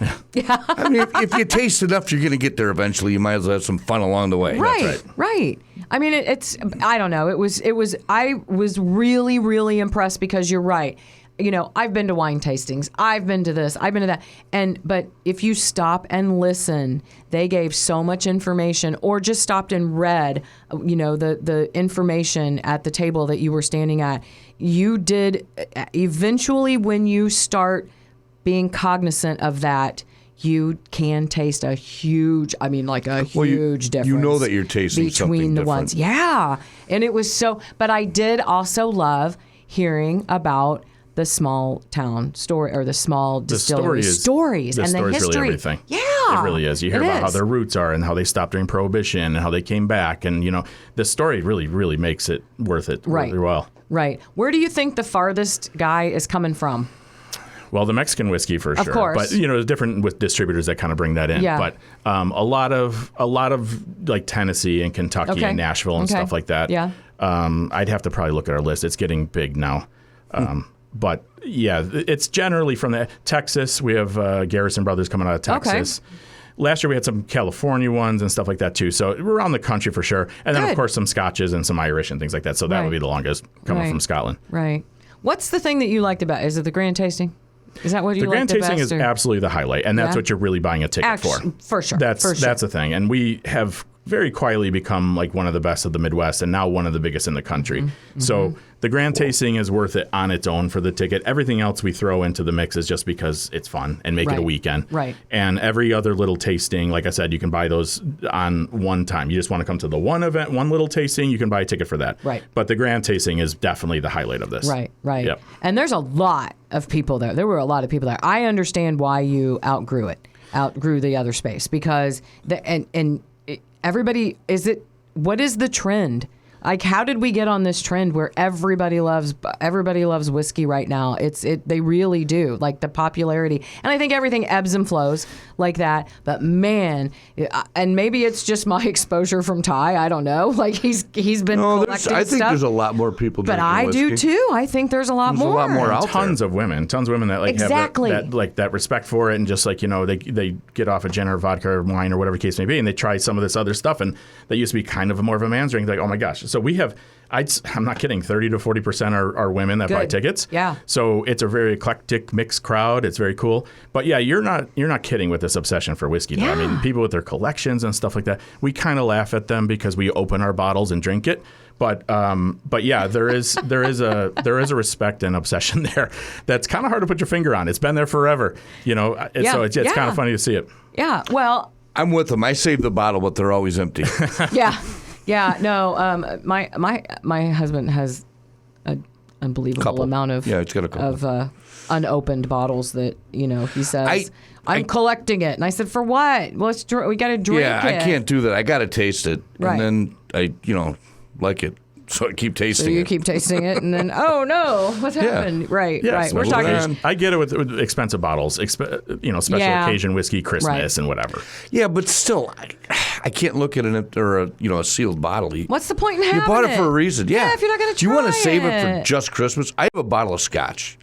S4: I mean, if you taste enough, you're going to get there eventually. You might as well have some fun along the way.
S8: Right. I mean, it's. I don't know. It was. I was really, really impressed because you're right. I've been to wine tastings. I've been to this. I've been to that. But if you stop and listen, they gave so much information, or just stopped and read, the information at the table that you were standing at. You did eventually, when you start being cognizant of that, you can taste a huge, huge difference.
S4: You know that you're tasting something
S8: between the
S4: different.
S8: ones. Yeah. And it was so, but I did also love hearing about the small town story or the small distillery stories and the history.
S7: Really everything.
S8: Yeah.
S7: It really is. You hear about how their roots are and how they stopped during Prohibition and how they came back. And, the story really, really makes it worth it really well.
S8: Right. Where do you think the farthest guy is coming from?
S7: Well, the Mexican whiskey for sure.
S8: Of course.
S7: But, it's different with distributors that kind of bring that in.
S8: Yeah.
S7: But a lot of like Tennessee and Kentucky and Nashville and stuff like that.
S8: Yeah.
S7: I'd have to probably look at our list. It's getting big now. But yeah, it's generally from Texas. We have Garrison Brothers coming out of Texas. Okay. Last year we had some California ones and stuff like that too. So we're around the country for sure. And then of course some Scotches and some Irish and things like that. So that would be the longest coming from Scotland.
S8: Right. What's the thing that you liked about it? Is it the grand tasting? Is that what you like the best? The grand
S7: tasting is absolutely the highlight, and that's what you're really buying a ticket for.
S8: For sure.
S7: That's the thing. And we have very quietly become like one of the best of the Midwest and now one of the biggest in the country. Mm-hmm. So the grand tasting is worth it on its own for the ticket. Everything else we throw into the mix is just because it's fun and make it a weekend.
S8: Right.
S7: And every other little tasting, like I said, you can buy those on one time. You just want to come to the one event, one little tasting, you can buy a ticket for that.
S8: Right.
S7: But the grand tasting is definitely the highlight of this.
S8: Right.
S7: Yep.
S8: And there's a lot of people there. There were a lot of people there. I understand why you outgrew the other space because everybody, what is the trend? Like, how did we get on this trend where everybody loves whiskey right now? They really do, like the popularity. And I think everything ebbs and flows like that. But man, and maybe it's just my exposure from Ty. I don't know. Like he's been collecting stuff.
S4: I think there's a lot more people drinking
S8: whiskey. But I do too. I think there's a lot more.
S4: There's a lot more out there.
S7: Tons of women that like have that respect for it, and just like they get off a gin or vodka or wine or whatever the case may be, and they try some of this other stuff, and that used to be kind of more of a man's drink. Like, oh my gosh. So we have, I'm not kidding, 30 to 40% are women that buy tickets.
S8: Yeah.
S7: So it's a very eclectic, mixed crowd. It's very cool. But yeah, you're not kidding with this obsession for whiskey. Yeah. I mean, people with their collections and stuff like that, we kind of laugh at them because we open our bottles and drink it. But yeah, there is a respect and obsession there that's kind of hard to put your finger on. It's been there forever, So it's kind of funny to see it.
S8: Yeah. Well,
S4: I'm with them. I save the bottle, but they're always empty.
S8: Yeah. Yeah, no. My husband has an unbelievable amount of unopened bottles that he says I'm collecting it, and I said, for what? Well, we got to drink it.
S4: Yeah, I can't do that. I got to taste it,
S8: right.
S4: And then I like it. So I keep tasting it.
S8: So you keep tasting it, and then, oh no, what's happened? Right, right.
S7: We're talking. I get it with expensive bottles, special occasion whiskey, Christmas, and whatever.
S4: Yeah, but still, I can't look at a sealed bottle.
S8: What's the point in having it?
S4: You bought it for a reason. Yeah.
S8: If you're not going to
S4: Do you
S8: try
S4: want to save it
S8: it
S4: for just Christmas? I have a bottle of Scotch,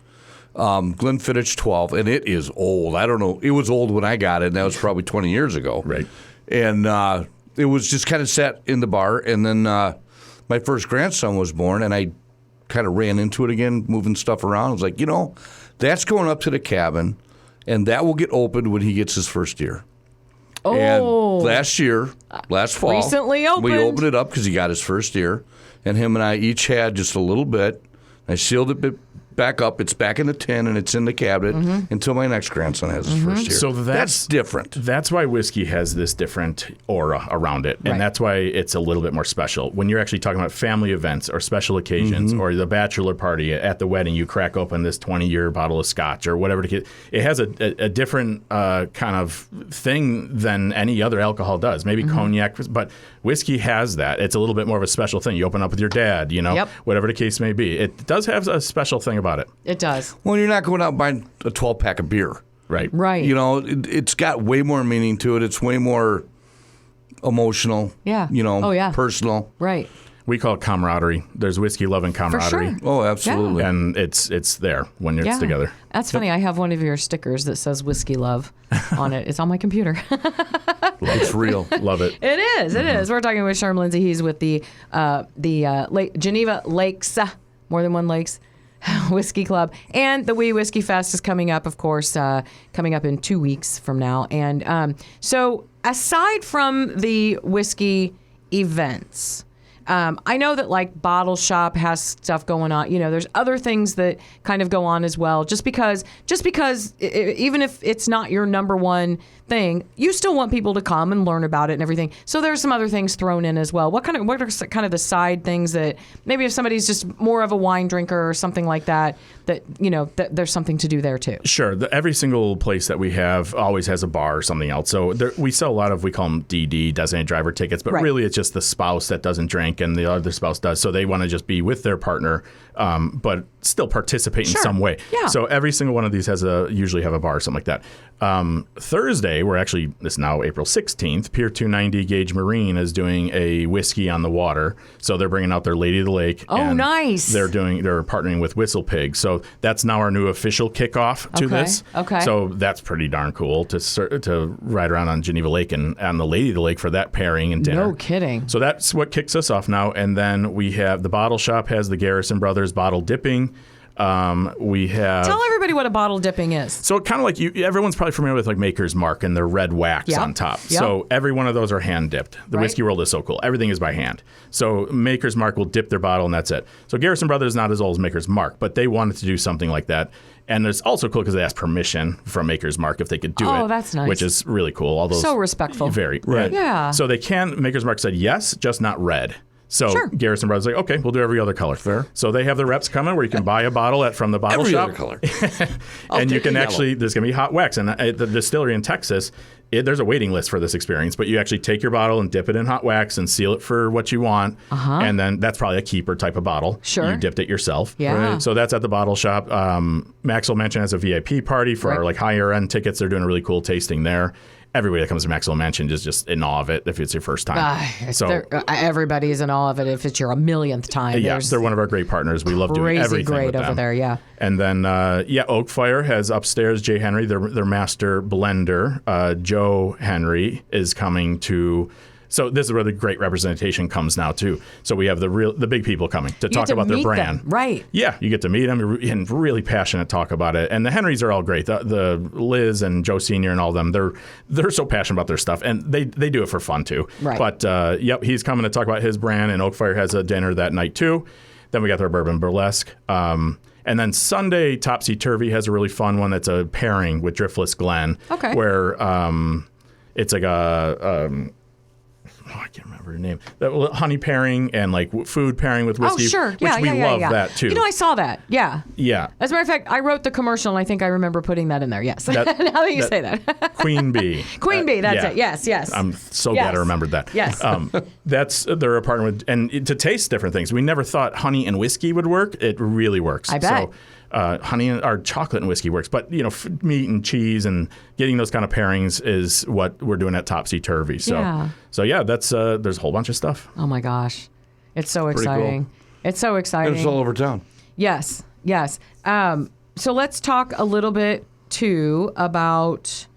S4: Glenfiddich 12, and it is old. I don't know. It was old when I got it, and that was probably 20 years ago.
S7: Right.
S4: And it was just kind of set in the bar, and then my first grandson was born, and I kind of ran into it again, moving stuff around. I was like, that's going up to the cabin, and that will get opened when he gets his first year.
S8: Oh.
S4: And last fall,
S8: recently opened.
S4: We opened it up because he got his first year, and him and I each had just a little bit. I sealed it back up. It's back in the tin, and it's in the cabinet until my next grandson has his first year.
S7: So
S4: that's different.
S7: That's why whiskey has this different aura around it, and that's why it's a little bit more special. When you're actually talking about family events or special occasions or the bachelor party at the wedding, you crack open this 20-year bottle of Scotch or whatever. It has a different kind of thing than any other alcohol does. Maybe cognac, but whiskey has that. It's a little bit more of a special thing. You open up with your dad, whatever the case may be. It does have a special thing about it.
S8: It does.
S4: Well, you're not going out and buying a 12-pack of beer.
S7: Right.
S8: Right.
S4: It's got way more meaning to it. It's way more emotional.
S8: Yeah.
S4: Personal.
S8: Right.
S7: We call it camaraderie. There's whiskey love and camaraderie.
S8: For sure.
S4: Oh, absolutely.
S7: And it's there when it's together.
S8: That's funny. I have one of your stickers that says whiskey love on it. It's on my computer.
S4: It's real.
S7: Love it.
S8: It is. It is. We're talking with Sherm Lindsey. He's with the Geneva Lakes, more than one lakes, Whiskey Club. And the Wee Whiskey Fest is coming up, of course, coming up in 2 weeks from now. And so aside from the whiskey events, I know that like Bottle Shop has stuff going on. There's other things that kind of go on as well. Just because even if it's not your number one thing, you still want people to come and learn about it and everything. So there's some other things thrown in as well. What are kind of the side things that maybe if somebody's just more of a wine drinker or something like that that there's something to do there too? Sure.
S7: Every single place that we have always has a bar or something else. So we sell a lot of, we call them DD, designated driver tickets, but really it's just the spouse that doesn't drink and the other spouse does. So they want to just be with their partner, but still participate in some way.
S8: Yeah.
S7: So every single one of these usually have a bar or something like that. Thursday, it's now April 16th, Pier 290 Gage Marine is doing a whiskey on the water. So they're bringing out their Lady of the Lake.
S8: Oh, nice.
S7: They're partnering with Whistle Pig. So that's now our new official kickoff to this.
S8: Okay.
S7: So that's pretty darn cool to ride around on Geneva Lake and on the Lady of the Lake for that pairing and dinner.
S8: No kidding.
S7: So that's what kicks us off now. And then we have the Bottle Shop has the Garrison Brothers bottle dipping. We have.
S8: Tell everybody what a bottle dipping is.
S7: So kind of like everyone's probably familiar with like Maker's Mark and the red wax on top. Yep. So every one of those are hand dipped. The whiskey world is so cool. Everything is by hand. So Maker's Mark will dip their bottle and that's it. So Garrison Brothers is not as old as Maker's Mark, but they wanted to do something like that. And it's also cool because they asked permission from Maker's Mark if they could do it.
S8: Oh, that's nice.
S7: Which is really cool. All those
S8: so respectful.
S7: Very.
S4: Right.
S8: Yeah.
S7: So they can. Maker's Mark said yes, just not red. So Garrison Brothers like, okay, we'll do every other color.
S4: Fair.
S7: So they have the reps coming where you can buy a bottle from the bottle shop.
S4: Every other color.
S7: And you can actually, there's going to be hot wax. And at the distillery in Texas, there's a waiting list for this experience. But you actually take your bottle and dip it in hot wax and seal it for what you want. And then that's probably a keeper type of bottle.
S8: Sure.
S7: You dipped it yourself.
S8: Yeah.
S7: Right? So that's at the bottle shop. Maxwell Mansion has a VIP party for our higher end tickets. They're doing a really cool tasting there. Everybody that comes to Maxwell Mansion is just in awe of it if it's your first time.
S8: Everybody's in awe of it if it's your millionth time.
S7: Yeah, they're one of our great partners. We love doing everything
S8: great
S7: with them.
S8: over there, yeah.
S7: And then, Oak Fire has upstairs Jay Henry, their master blender. Joe Henry is coming to... So this is where the great representation comes now too. So we have the big people coming to talk about their brand.
S8: Them. Right.
S7: Yeah, you get to meet them and really passionate talk about it. And the Henrys are all great. The Liz and Joe Senior and all of them, they're so passionate about their stuff and they do it for fun too.
S8: Right.
S7: But he's coming to talk about his brand and Oak Fire has a dinner that night too. Then we got their Bourbon Burlesque. And then Sunday, Topsy Turvy has a really fun one that's a pairing with Driftless Glen.
S8: Okay.
S7: Where it's like I can't remember her name. That honey pairing and like food pairing with whiskey.
S8: Oh, sure.
S7: Which we love that too.
S8: I saw that. Yeah.
S7: Yeah.
S8: As a matter of fact, I wrote the commercial and I think I remember putting that in there. Yes. Now that you say that.
S7: Queen Bee.
S8: Queen Bee. That's it. Yes.
S7: I'm so glad I remembered that.
S8: Yes.
S7: They're a partner with, and to taste different things. We never thought honey and whiskey would work. It really works.
S8: I bet.
S7: So, honey or chocolate and whiskey works, but meat and cheese and getting those kind of pairings is what we're doing at Topsy Turvy. So yeah, that's there's a whole bunch of stuff.
S8: Oh my gosh, it's so
S4: Pretty
S8: exciting!
S4: cool.
S8: It's so exciting.
S4: And it's all over town.
S8: Yes. So let's talk a little bit too about.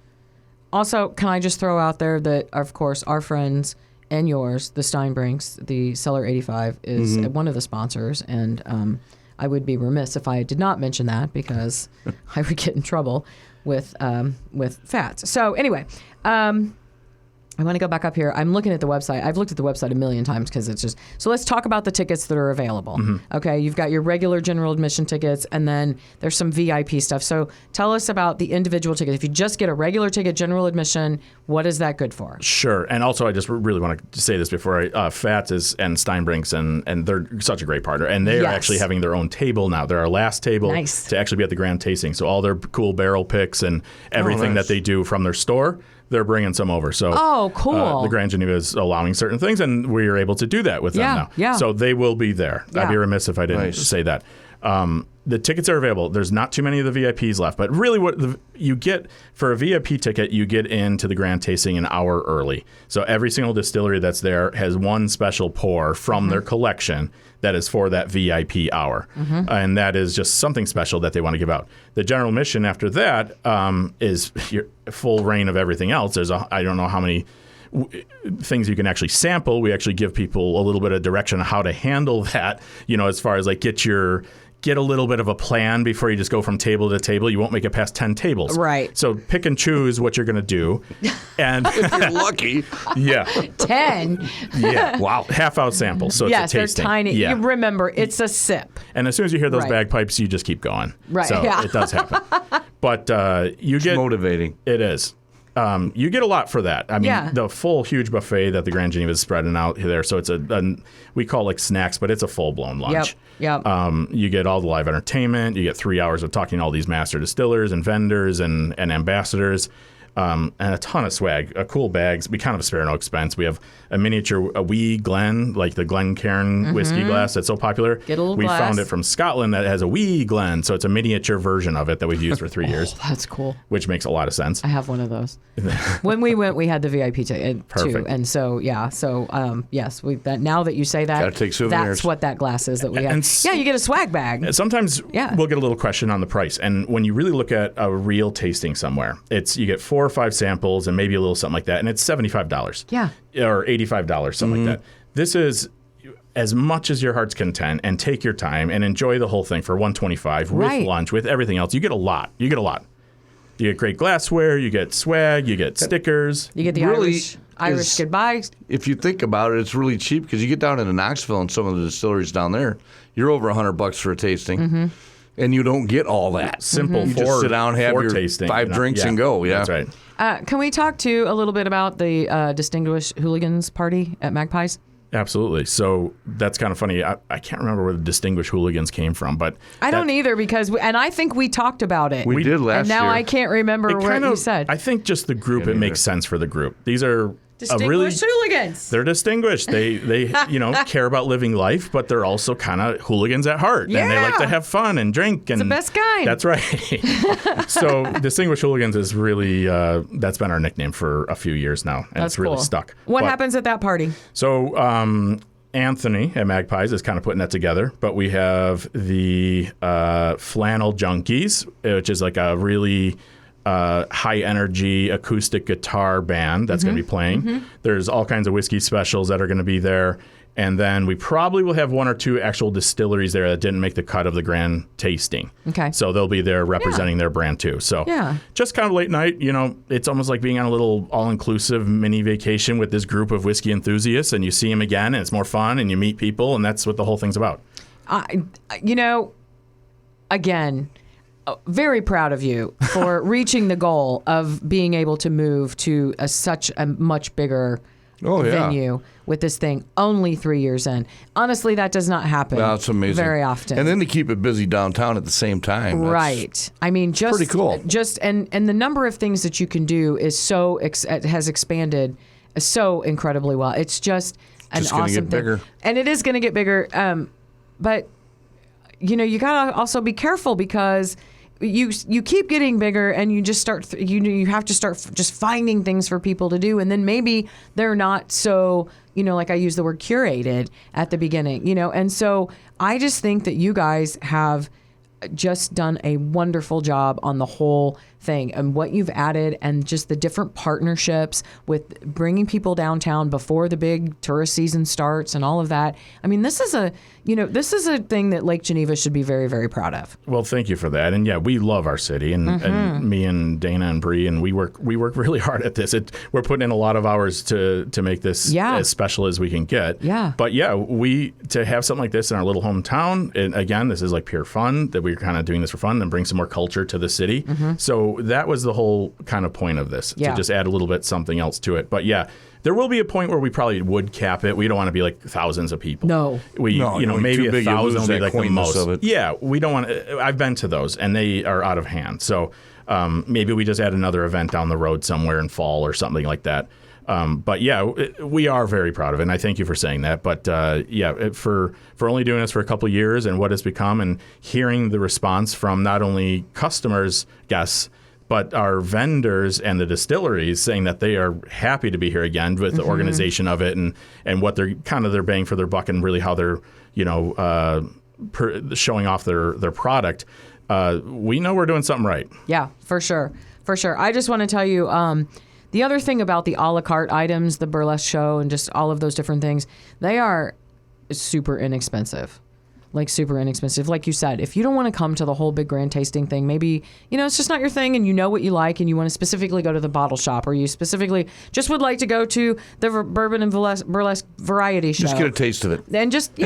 S8: Also, can I just throw out there that, of course, our friends and yours, the Steinbrinks, the Cellar 85, is one of the sponsors, and I would be remiss if I did not mention that because I would get in trouble with fats. So anyway, I want to go back up here. I'm looking at the website. I've looked at the website a million times because it's just... So let's talk about the tickets that are available. Okay, you've got your regular general admission tickets, and then there's some VIP stuff. So tell us about the individual tickets. If you just get a regular ticket, general admission, what is that good for?
S7: Sure. And also, I just really want to say this before Fats and Steinbrinks, and they're such a great partner. And they are actually having their own table now. They're our last table to actually be at the grand tasting. So all their cool barrel picks and everything that they do from their store, they're bringing some over. So
S8: cool.
S7: The Grand Geneva is allowing certain things, and we are able to do that with them now.
S8: Yeah.
S7: So they will be there. I'd be remiss if I didn't say that. The tickets are available. There's not too many of the VIPs left, but really what you get for a VIP ticket, you get into the grand tasting an hour early. So every single distillery that's there has one special pour from their collection that is for that VIP hour. And that is just something special that they want to give out. The general admission after that is your full reign of everything else. There's I don't know how many things you can actually sample. We actually give people a little bit of direction on how to handle that, as far as like get a little bit of a plan before you just go from table to table. You won't make it past 10 tables.
S8: Right.
S7: So pick and choose what you're going to do. And
S4: If you're lucky.
S7: yeah.
S8: 10.
S7: Yeah. Wow. Half-ounce samples. So
S8: Yes,
S7: it's a
S8: they're
S7: tasting.
S8: tiny.
S7: Yeah.
S8: You remember, it's a sip.
S7: And as soon as you hear those
S8: Right.
S7: bagpipes, you just keep going.
S8: Right,
S7: So
S8: yeah.
S7: it does happen. But you
S4: It's
S7: get...
S4: motivating.
S7: It is. You get a lot for that. I mean, the full huge buffet that the Grand Geneva is spreading out there. So it's we call it like snacks, but it's a full-blown lunch.
S8: Yep.
S7: You get all the live entertainment. You get 3 hours of talking to all these master distillers and vendors and ambassadors. And a ton of swag, cool bags. We kind of spare no expense. We have a wee Glen, like the Glencairn whiskey glass that's so popular.
S8: Get a little
S7: we
S8: glass.
S7: found it from Scotland that has a wee Glen, so it's a miniature version of it that we've used for 3 years,
S8: That's cool.
S7: which makes a lot of sense.
S8: I have one of those. When we went, we had the VIP ticket too,
S7: Perfect.
S8: and so yes, now that you say that,
S4: Gotta take souvenirs.
S8: that's what that glass is that we have.
S7: And
S8: You get a swag bag.
S7: Sometimes
S8: Yeah.
S7: we'll get a little question on the price, and when you really look at a real tasting somewhere, you get 4 or 5 samples and maybe a little something like that, and it's $75.
S8: Yeah.
S7: Or $85, something like that. This is as much as your heart's content, and take your time and enjoy the whole thing for $125
S8: Right.
S7: with lunch, with everything else. You get a lot. You get great glassware, you get swag, you get stickers.
S8: You get the
S4: Really
S8: Irish
S4: is-
S8: goodbye.
S4: If you think about it, it's really cheap because you get down into Knoxville and some of the distilleries down there, you're over $100 for a tasting. And you don't get all that.
S7: Simple
S4: You
S7: for
S4: just sit down, have your
S7: tasting,
S4: 5 drinks and go. Yeah.
S7: That's right.
S8: Can we talk to a little bit about the Distinguished Hooligans party at Magpies?
S7: Absolutely. So that's kind of funny. I can't remember where the Distinguished Hooligans came from, but
S8: I don't either because and I think we talked about it.
S4: We did last
S8: and now
S4: year.
S8: I can't remember
S7: it
S8: what
S7: kind
S8: you
S7: of,
S8: said.
S7: I think just the group, it makes sense for the group. These are
S8: Distinguished Hooligans.
S7: They're distinguished. They care about living life, but they're also kind of hooligans at heart. And they like to have fun and drink. And
S8: the best kind.
S7: That's right. So Distinguished Hooligans is really, that's been our nickname for a few years now. And
S8: That's
S7: it's really
S8: cool.
S7: stuck.
S8: What
S7: But-
S8: happens at that party?
S7: So Anthony at Magpies is kind of putting that together, but we have the Flannel Junkies, which is like a really high energy acoustic guitar band that's going to be playing. There's all kinds of whiskey specials that are going to be there. And then we probably will have 1 or 2 actual distilleries there that didn't make the cut of the grand tasting.
S8: Okay.
S7: So they'll be there representing their brand too. So
S8: Yeah.
S7: just kind of late night, it's almost like being on a little all-inclusive mini vacation with this group of whiskey enthusiasts, and you see them again, and it's more fun, and you meet people, and that's what the whole thing's about.
S8: Again, very proud of you for reaching the goal of being able to move to such a much bigger venue with this thing only 3 years in. Honestly, that does not happen
S4: That's amazing.
S8: very often.
S4: And then to keep it busy downtown at the same time. That's
S8: Right. I mean, just
S4: pretty cool.
S8: And the number of things that you can do is it has expanded so incredibly well. It's just an
S4: Just gonna
S8: awesome
S4: get
S8: thing.
S4: bigger.
S8: And it is going to get bigger. But you got to also be careful because you keep getting bigger and you just start you have to start just finding things for people to do, and then maybe they're not so, like I use the word curated at the beginning, and so I just think that you guys have just done a wonderful job on the whole thing and what you've added and just the different partnerships with bringing people downtown before the big tourist season starts and all of that. I mean, this is a thing that Lake Geneva should be very, very proud of.
S7: Well, thank you for that. And yeah, we love our city, and me and Dana and Bree, and we work really hard at this. We're putting in a lot of hours to make this as special as we can get.
S8: Yeah.
S7: But yeah, to have something like this in our little hometown, and again, this is like pure fun that we're kind of doing this for fun and bring some more culture to the city. So that was the whole kind of point of this, to just add a little bit something else to it. But yeah, there will be a point where we probably would cap it. We don't want to be like thousands of people.
S8: No.
S7: Maybe 1,000 would be like the most.
S4: Of it.
S7: Yeah, we don't want to. I've been to those, and they are out of hand. So maybe we just add another event down the road somewhere in fall or something like that. But yeah, we are very proud of it, and I thank you for saying that. But for only doing this for a couple of years and what it's become, and hearing the response from not only customers, guests, but our vendors and the distilleries saying that they are happy to be here again with the organization of it and what they're kind of their bang for their buck and really how they're showing off their product. We know we're doing something right.
S8: Yeah, for sure. I just want to tell you the other thing about the a la carte items, the burlesque show, and just all of those different things, they are super inexpensive. Like super inexpensive. Like you said, if you don't want to come to the whole big grand tasting thing, maybe, it's just not your thing and you know what you like and you want to specifically go to the bottle shop, or you specifically just would like to go to the bourbon and burlesque variety show.
S4: Just get a taste of it.
S8: And just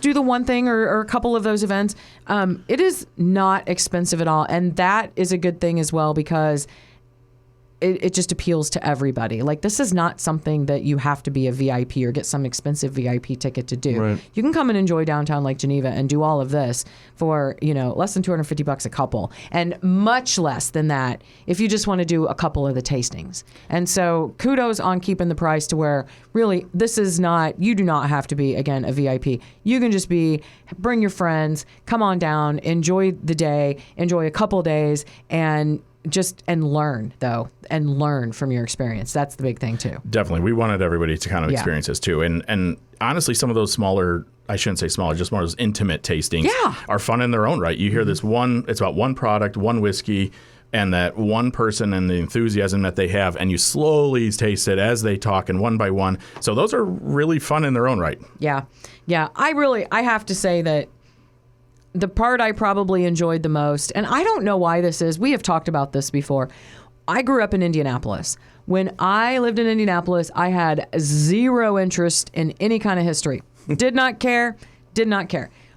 S8: do the one thing or a couple of those events. It is not expensive at all. And that is a good thing as well, because it just appeals to everybody. Like, this is not something that you have to be a VIP or get some expensive VIP ticket to do.
S4: Right.
S8: You can come and enjoy downtown Lake Geneva and do all of this for, less than $250 a couple, and much less than that if you just want to do a couple of the tastings. And so kudos on keeping the price to where really this is not, you do not have to be, again, a VIP. You can just bring your friends, come on down, enjoy the day, enjoy a couple days, and learn from your experience. That's the big thing too.
S7: Definitely. We wanted everybody to kind of experience this too. And honestly, some of those smaller, I shouldn't say smaller, just more of those intimate tastings are fun in their own right. You hear this it's about one product, one whiskey, and that one person and the enthusiasm that they have, and you slowly taste it as they talk and one by one. So those are really fun in their own right.
S8: Yeah. Yeah. I have to say that the part I probably enjoyed the most, and I don't know why this is, we have talked about this before. I grew up in Indianapolis. When I lived in Indianapolis, I had zero interest in any kind of history. Did not care.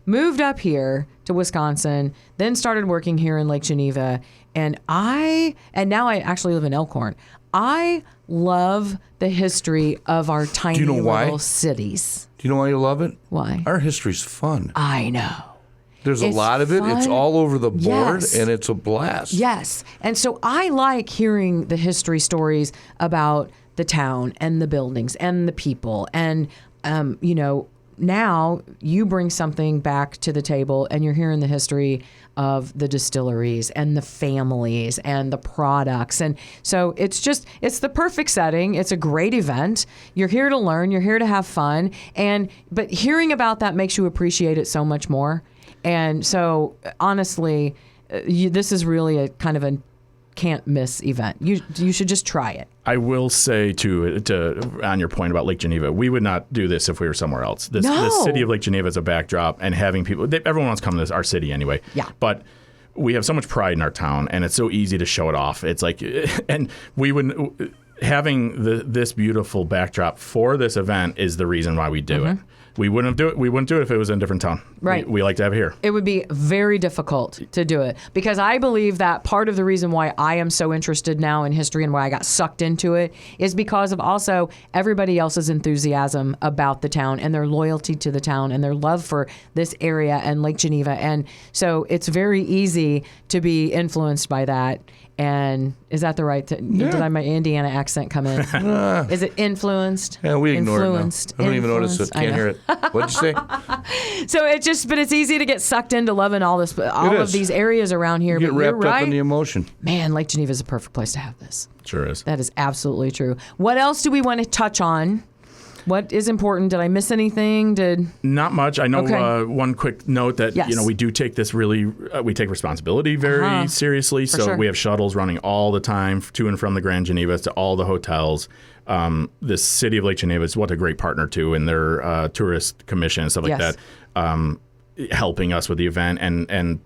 S8: Moved up here to Wisconsin, then started working here in Lake Geneva, and now I actually live in Elkhorn. I love the history of our tiny little cities.
S4: Do you know why you love it?
S8: Why?
S4: Our history's fun.
S8: I know.
S4: There's a lot of it.
S8: Fun.
S4: It's all over the board,
S8: Yes.
S4: and it's a blast.
S8: Yes. And so I like hearing the history stories about the town and the buildings and the people. And, now you bring something back to the table and you're hearing the history of the distilleries and the families and the products. And so it's the perfect setting. It's a great event. You're here to learn. You're here to have fun. But hearing about that makes you appreciate it so much more. And so, honestly, this is really a kind of a can't miss event. You should just try it.
S7: I will say, too, on your point about Lake Geneva, we would not do this if we were somewhere else. The city of Lake Geneva is a backdrop, and having people, everyone wants to come to our city anyway.
S8: Yeah.
S7: But we have so much pride in our town, and it's so easy to show it off. It's like, and we would, having this beautiful backdrop for this event is the reason why we do it. We wouldn't do it if it was in a different town.
S8: Right.
S7: We like to have it here.
S8: It would be very difficult to do it, because I believe that part of the reason why I am so interested now in history and why I got sucked into it is because of also everybody else's enthusiasm about the town and their loyalty to the town and their love for this area and Lake Geneva. And so it's very easy to be influenced by that. And is that the right? Did my Indiana accent come in? Is it influenced?
S4: Yeah, we ignore
S8: influenced,
S4: it now. I don't even notice it. Can't hear it. What'd you say?
S8: So but it's easy to get sucked into loving all of
S4: is.
S8: these areas around here.
S4: You get
S8: but you're
S4: wrapped up
S8: right.
S4: in the emotion.
S8: Man, Lake Geneva is a perfect place to have this.
S7: Sure is.
S8: That is absolutely true. What else do we want to touch on? What is important? Did I miss anything?
S7: Not much. I know
S8: Okay.
S7: one quick note that
S8: Yes.
S7: we do take this really we take responsibility very seriously. So
S8: sure.
S7: we have shuttles running all the time to and from the Grand Geneva to all the hotels. The city of Lake Geneva is what a great partner to in their tourist commission and stuff like
S8: Yes.
S7: that, helping us with the event and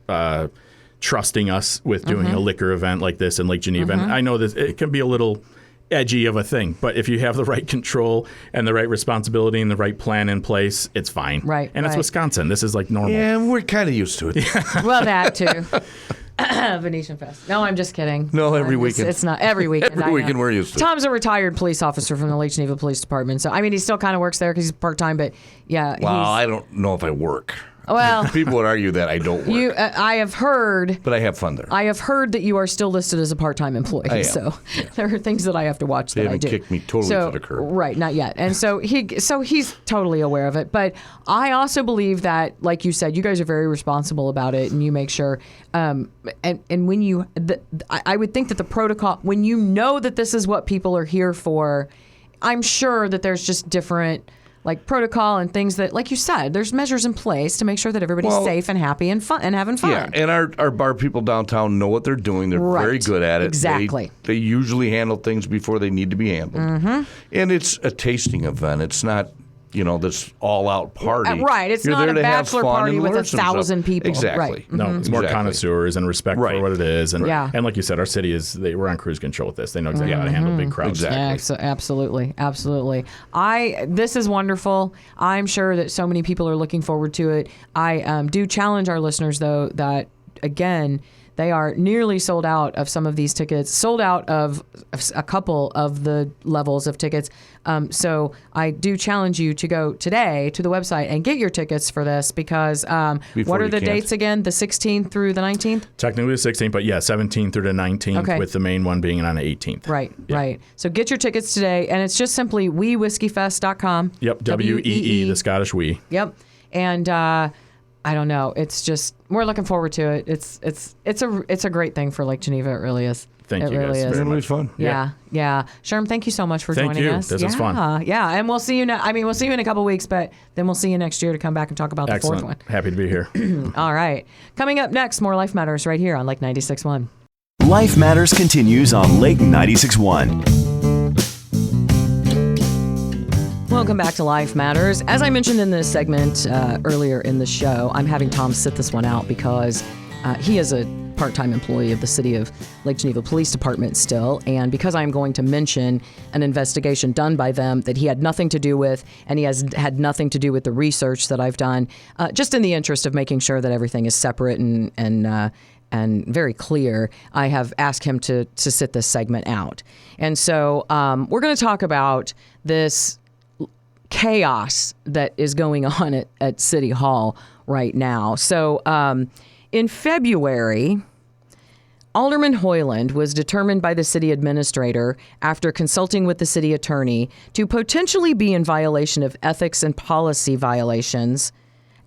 S7: trusting us with doing a liquor event like this in Lake Geneva. And I know that it can be a little edgy of a thing, but if you have the right control and the right responsibility and the right plan in place, it's fine.
S8: Right,
S7: And it's
S8: right.
S7: Wisconsin. This is like normal.
S4: Yeah, we're kind of used to it.
S8: Well, that too. Venetian Fest. No, I'm just kidding.
S4: No, every weekend.
S8: It's not every weekend.
S4: Every
S8: I know.
S4: weekend we're used to it.
S8: Tom's a retired police officer from the Lake Geneva Police Department. So, I mean, he still kind of works there because he's part-time, but yeah.
S4: Well, I don't know if I work.
S8: Well,
S4: People would argue that I don't work.
S8: I have heard.
S4: But I have fun there.
S8: I have heard that you are still listed as a part-time employee.
S4: I am.
S8: So there are things that I have to watch
S4: They
S8: that I
S4: haven't
S8: do.
S4: kicked me totally
S8: so,
S4: to the curb.
S8: Right, not yet. And so he's totally aware of it. But I also believe that, like you said, you guys are very responsible about it, and you make sure. And when I would think that the protocol, when you know that this is what people are here for, I'm sure that there's just different. Like protocol and things that, like you said, there's measures in place to make sure that everybody's safe and happy and fun and having fun.
S4: Yeah, and our bar people downtown know what they're doing. They're
S8: Right.
S4: very good at it.
S8: Exactly.
S4: They usually handle things before they need to be handled. Mm-hmm. And it's a tasting event. It's not, this all-out party.
S8: Right. It's
S4: You're
S8: not
S4: there
S8: a
S4: to have
S8: bachelor
S4: fun
S8: party
S4: and
S8: with
S4: learn some
S8: 1,000
S4: stuff.
S8: people.
S4: Exactly.
S8: Right.
S7: No, it's more
S4: Exactly.
S7: connoisseurs and respect
S4: Right.
S7: for what it is. And,
S8: Yeah.
S7: and like you said, our city we're on cruise control with this. They know exactly how to handle big crowds.
S4: Exactly.
S8: Absolutely. This is wonderful. I'm sure that so many people are looking forward to it. I do challenge our listeners, though, that, again, they are nearly sold out of some of these tickets, sold out of a couple of the levels of tickets. So I do challenge you to go today to the website and get your tickets for this because what are
S4: you
S8: the
S4: can't.
S8: dates again? The 16th through the 19th?
S7: Technically the 16th, but 17th through the 19th,
S8: Okay.
S7: with the main one being on the 18th.
S8: Right, right. So get your tickets today, and it's just simply weewhiskeyfest.com.
S7: Yep, W-E-E, the Scottish we.
S8: Yep. And I don't know. It's just we're looking forward to it. It's a great thing for Lake Geneva. It really is.
S7: Thank
S8: it
S7: you
S8: really
S7: guys
S8: is.
S7: very
S4: It'll be
S7: much.
S4: fun.
S8: Yeah. Sherm, thank you so much for
S7: Thank
S8: joining
S7: you.
S8: us.
S7: This was fun.
S8: Yeah, and we'll see you. We'll see you in a couple weeks, but then we'll see you next year to come back and talk about the
S7: Excellent.
S8: fourth one.
S7: Happy to be here.
S8: All right. Coming up next, more Life Matters right here on Lake 96.1.
S6: Life Matters continues on Lake 96.1.
S8: Welcome back to Life Matters. As I mentioned in this segment earlier in the show, I'm having Tom sit this one out because he is a part-time employee of the City of Lake Geneva Police Department still, and because I'm going to mention an investigation done by them that he had nothing to do with, and he has had nothing to do with the research that I've done, just in the interest of making sure that everything is separate and very clear, I have asked him to sit this segment out. And so we're going to talk about this chaos that is going on at City Hall right now. So in February, Alderman Hoyland was determined by the city administrator, after consulting with the city attorney, to potentially be in violation of ethics and policy violations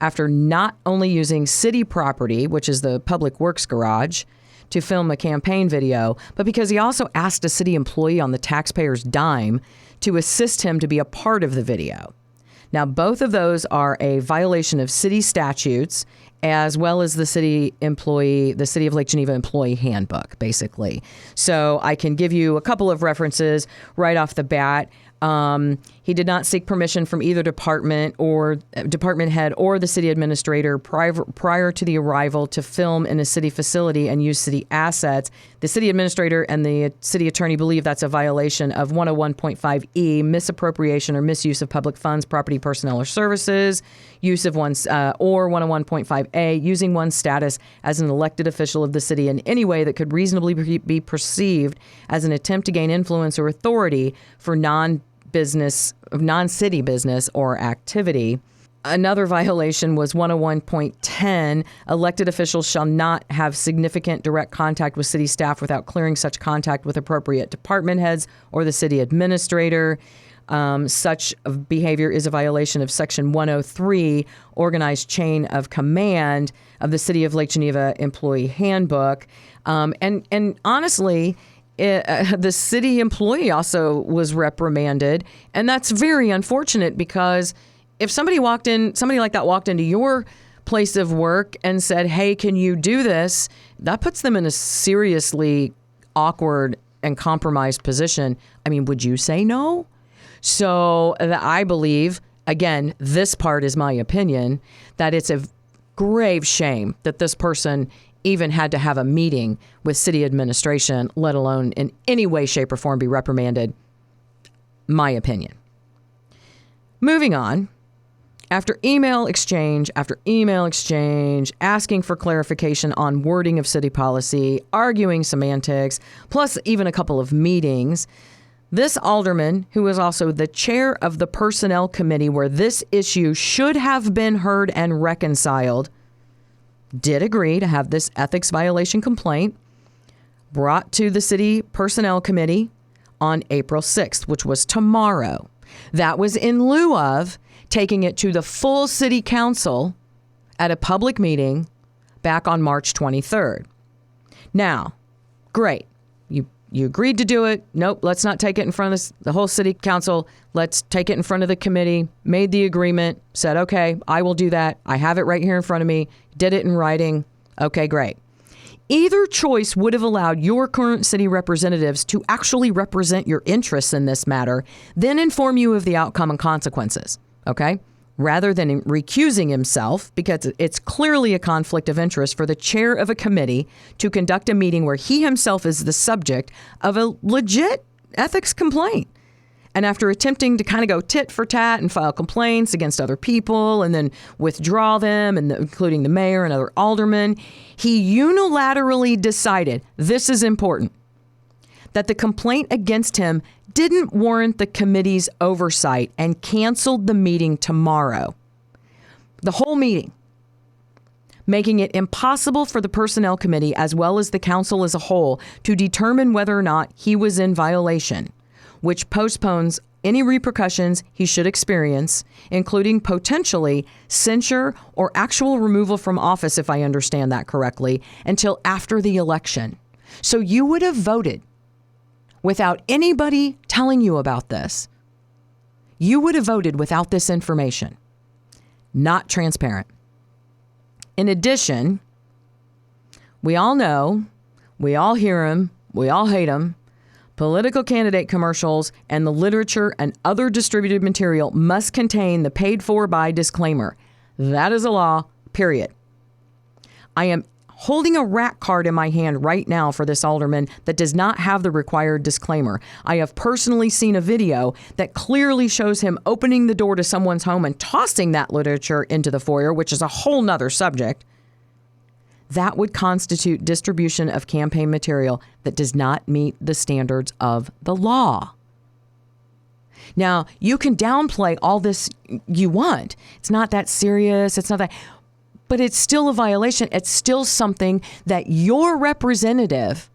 S8: after not only using city property, which is the Public Works Garage, to film a campaign video, but because he also asked a city employee on the taxpayer's dime to assist him to be a part of the video. Now, both of those are a violation of city statutes, as well as the City of Lake Geneva employee handbook, basically. So I can give you a couple of references right off the bat. He did not seek permission from either department head or the city administrator prior to the arrival to film in a city facility and use city assets. The city administrator and the city attorney believe that's a violation of 101.5E, misappropriation or misuse of public funds, property, personnel, or services, use of one's, or 101.5A, using one's status as an elected official of the city in any way that could reasonably be perceived as an attempt to gain influence or authority for non-city business or activity. Another violation was 101.10. Elected officials shall not have significant direct contact with city staff without clearing such contact with appropriate department heads or the city administrator. Such behavior is a violation of Section 103, Organized Chain of Command of the City of Lake Geneva Employee Handbook. And honestly, the city employee also was reprimanded. And that's very unfortunate because if somebody like that walked into your place of work and said, hey, can you do this? That puts them in a seriously awkward and compromised position. I mean, would you say no? So I believe, again, this part is my opinion, that it's a grave shame that this person even had to have a meeting with city administration, let alone in any way, shape, or form be reprimanded. My opinion. Moving on. After email exchange, asking for clarification on wording of city policy, arguing semantics, plus even a couple of meetings, this alderman, who is also the chair of the personnel committee where this issue should have been heard and reconciled, did agree to have this ethics violation complaint brought to the city personnel committee on April 6th, which was tomorrow. That was in lieu of taking it to the full city council at a public meeting back on March 23rd. Now, great. You agreed to do it. Nope, let's not take it in front of the whole city council. Let's take it in front of the committee. Made the agreement, said, okay, I will do that. I have it right here in front of me. Did it in writing. Okay, great. Either choice would have allowed your current city representatives to actually represent your interests in this matter, then inform you of the outcome and consequences. Okay? Rather than recusing himself, because it's clearly a conflict of interest for the chair of a committee to conduct a meeting where he himself is the subject of a legit ethics complaint. And after attempting to kind of go tit for tat and file complaints against other people and then withdraw them, and including the mayor and other aldermen, he unilaterally decided, this is important, that the complaint against him didn't warrant the committee's oversight and canceled the meeting tomorrow. The whole meeting, making it impossible for the personnel committee as well as the council as a whole to determine whether or not he was in violation, which postpones any repercussions he should experience, including potentially censure or actual removal from office, if I understand that correctly, until after the election. So you would have voted without anybody telling you about this. You would have voted without this information. Not transparent. In addition, we all know, we all hear him, we all hate him. Political candidate commercials and the literature and other distributed material must contain the paid for by disclaimer. That is a law, period. I am holding a rack card in my hand right now for this alderman that does not have the required disclaimer. I have personally seen a video that clearly shows him opening the door to someone's home and tossing that literature into the foyer, which is a whole nother subject. That would constitute distribution of campaign material that does not meet the standards of the law. Now, you can downplay all this you want. It's not that serious. It's not that. But it's still a violation. It's still something that your representative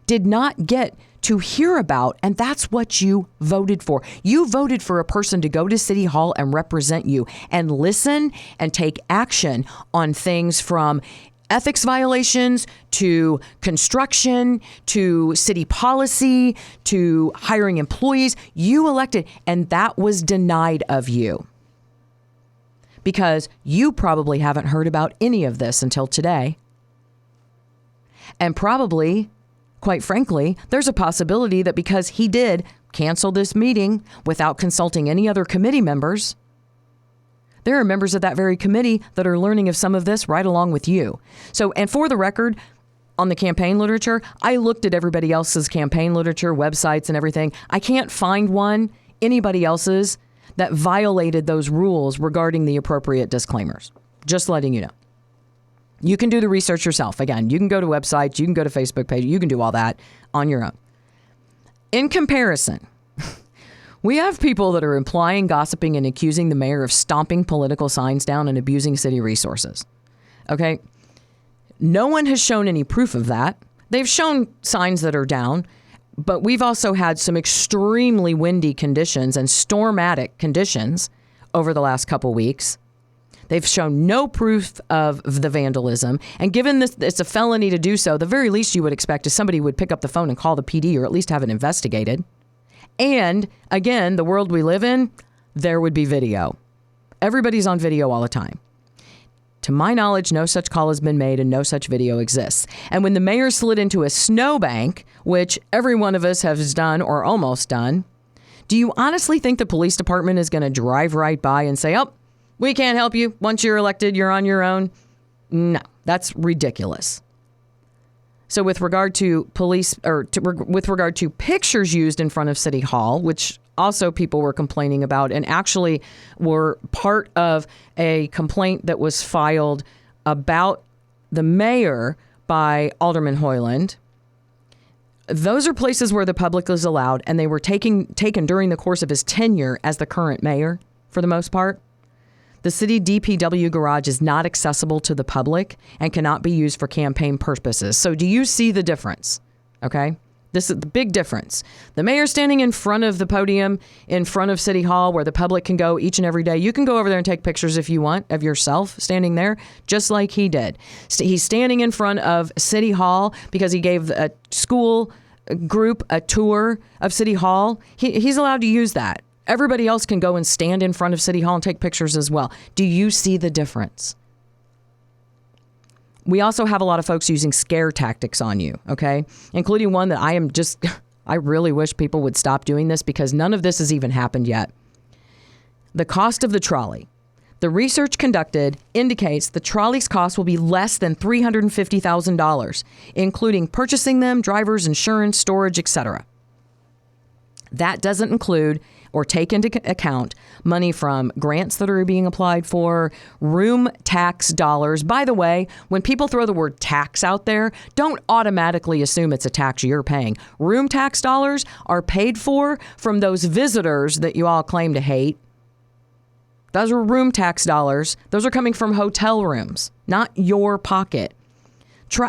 S8: did not get to hear about, and that's what you voted for. You voted for a person to go to City Hall and represent you and listen and take action on things from ethics violations to construction to city policy to hiring employees. You elected, and that was denied of you. Because you probably haven't heard about any of this until today. And probably, quite frankly, there's a possibility that because he did cancel this meeting without consulting any other committee members, there are members of that very committee that are learning of some of this right along with you. So, and for the record, on the campaign literature, I looked at everybody else's campaign literature, websites and everything. I can't find anybody else's, that violated those rules regarding the appropriate disclaimers. Just letting you know. You can do the research yourself. Again, you can go to websites, you can go to Facebook pages, you can do all that on your own. In comparison, we have people that are implying, gossiping, and accusing the mayor of stomping political signs down and abusing city resources. Okay? No one has shown any proof of that. They've shown signs that are down, But we've also had some extremely windy conditions and stormatic conditions over the last couple weeks. They've shown no proof of the vandalism. And given this, it's a felony to do so, the very least you would expect is somebody would pick up the phone and call the PD or at least have it investigated. And again, the world we live in, there would be video. Everybody's on video all the time. To my knowledge, no such call has been made and no such video exists. And when the mayor slid into a snowbank, which every one of us has done or almost done, do you honestly think the police department is going to drive right by and say, oh, we can't help you. Once you're elected, you're on your own? No, that's ridiculous. So with regard to with regard to pictures used in front of City Hall, which also people were complaining about and actually were part of a complaint that was filed about the mayor by Alderman Hoyland, those are places where the public is allowed, and they were taken during the course of his tenure as the current mayor for the most part. The city DPW garage is not accessible to the public and cannot be used for campaign purposes. So do you see the difference? Okay. This is the big difference. The mayor standing in front of the podium in front of City Hall where the public can go each and every day. You can go over there and take pictures if you want of yourself standing there, just like he did. He's standing in front of City Hall because he gave a school group a tour of City Hall. He's allowed to use that. Everybody else can go and stand in front of City Hall and take pictures as well. Do you see the difference? We also have a lot of folks using scare tactics on you, okay? Including one that I really wish people would stop doing this because none of this has even happened yet. The cost of the trolley. The research conducted indicates the trolley's cost will be less than $350,000, including purchasing them, drivers, insurance, storage, etc. That doesn't include or take into account money from grants that are being applied for, room tax dollars. By the way, when people throw the word tax out there, don't automatically assume it's a tax you're paying. Room tax dollars are paid for from those visitors that you all claim to hate. Those are room tax dollars. Those are coming from hotel rooms, not your pocket.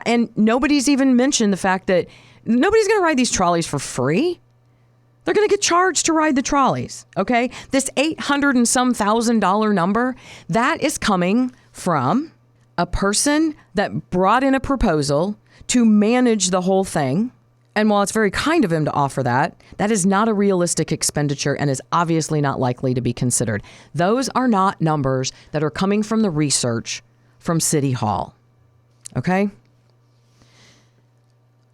S8: And nobody's even mentioned the fact that nobody's going to ride these trolleys for free. They're going to get charged to ride the trolleys, okay? This $800 and some $1,000 number, that is coming from a person that brought in a proposal to manage the whole thing. And while it's very kind of him to offer that, that is not a realistic expenditure and is obviously not likely to be considered. Those are not numbers that are coming from the research from City Hall, okay?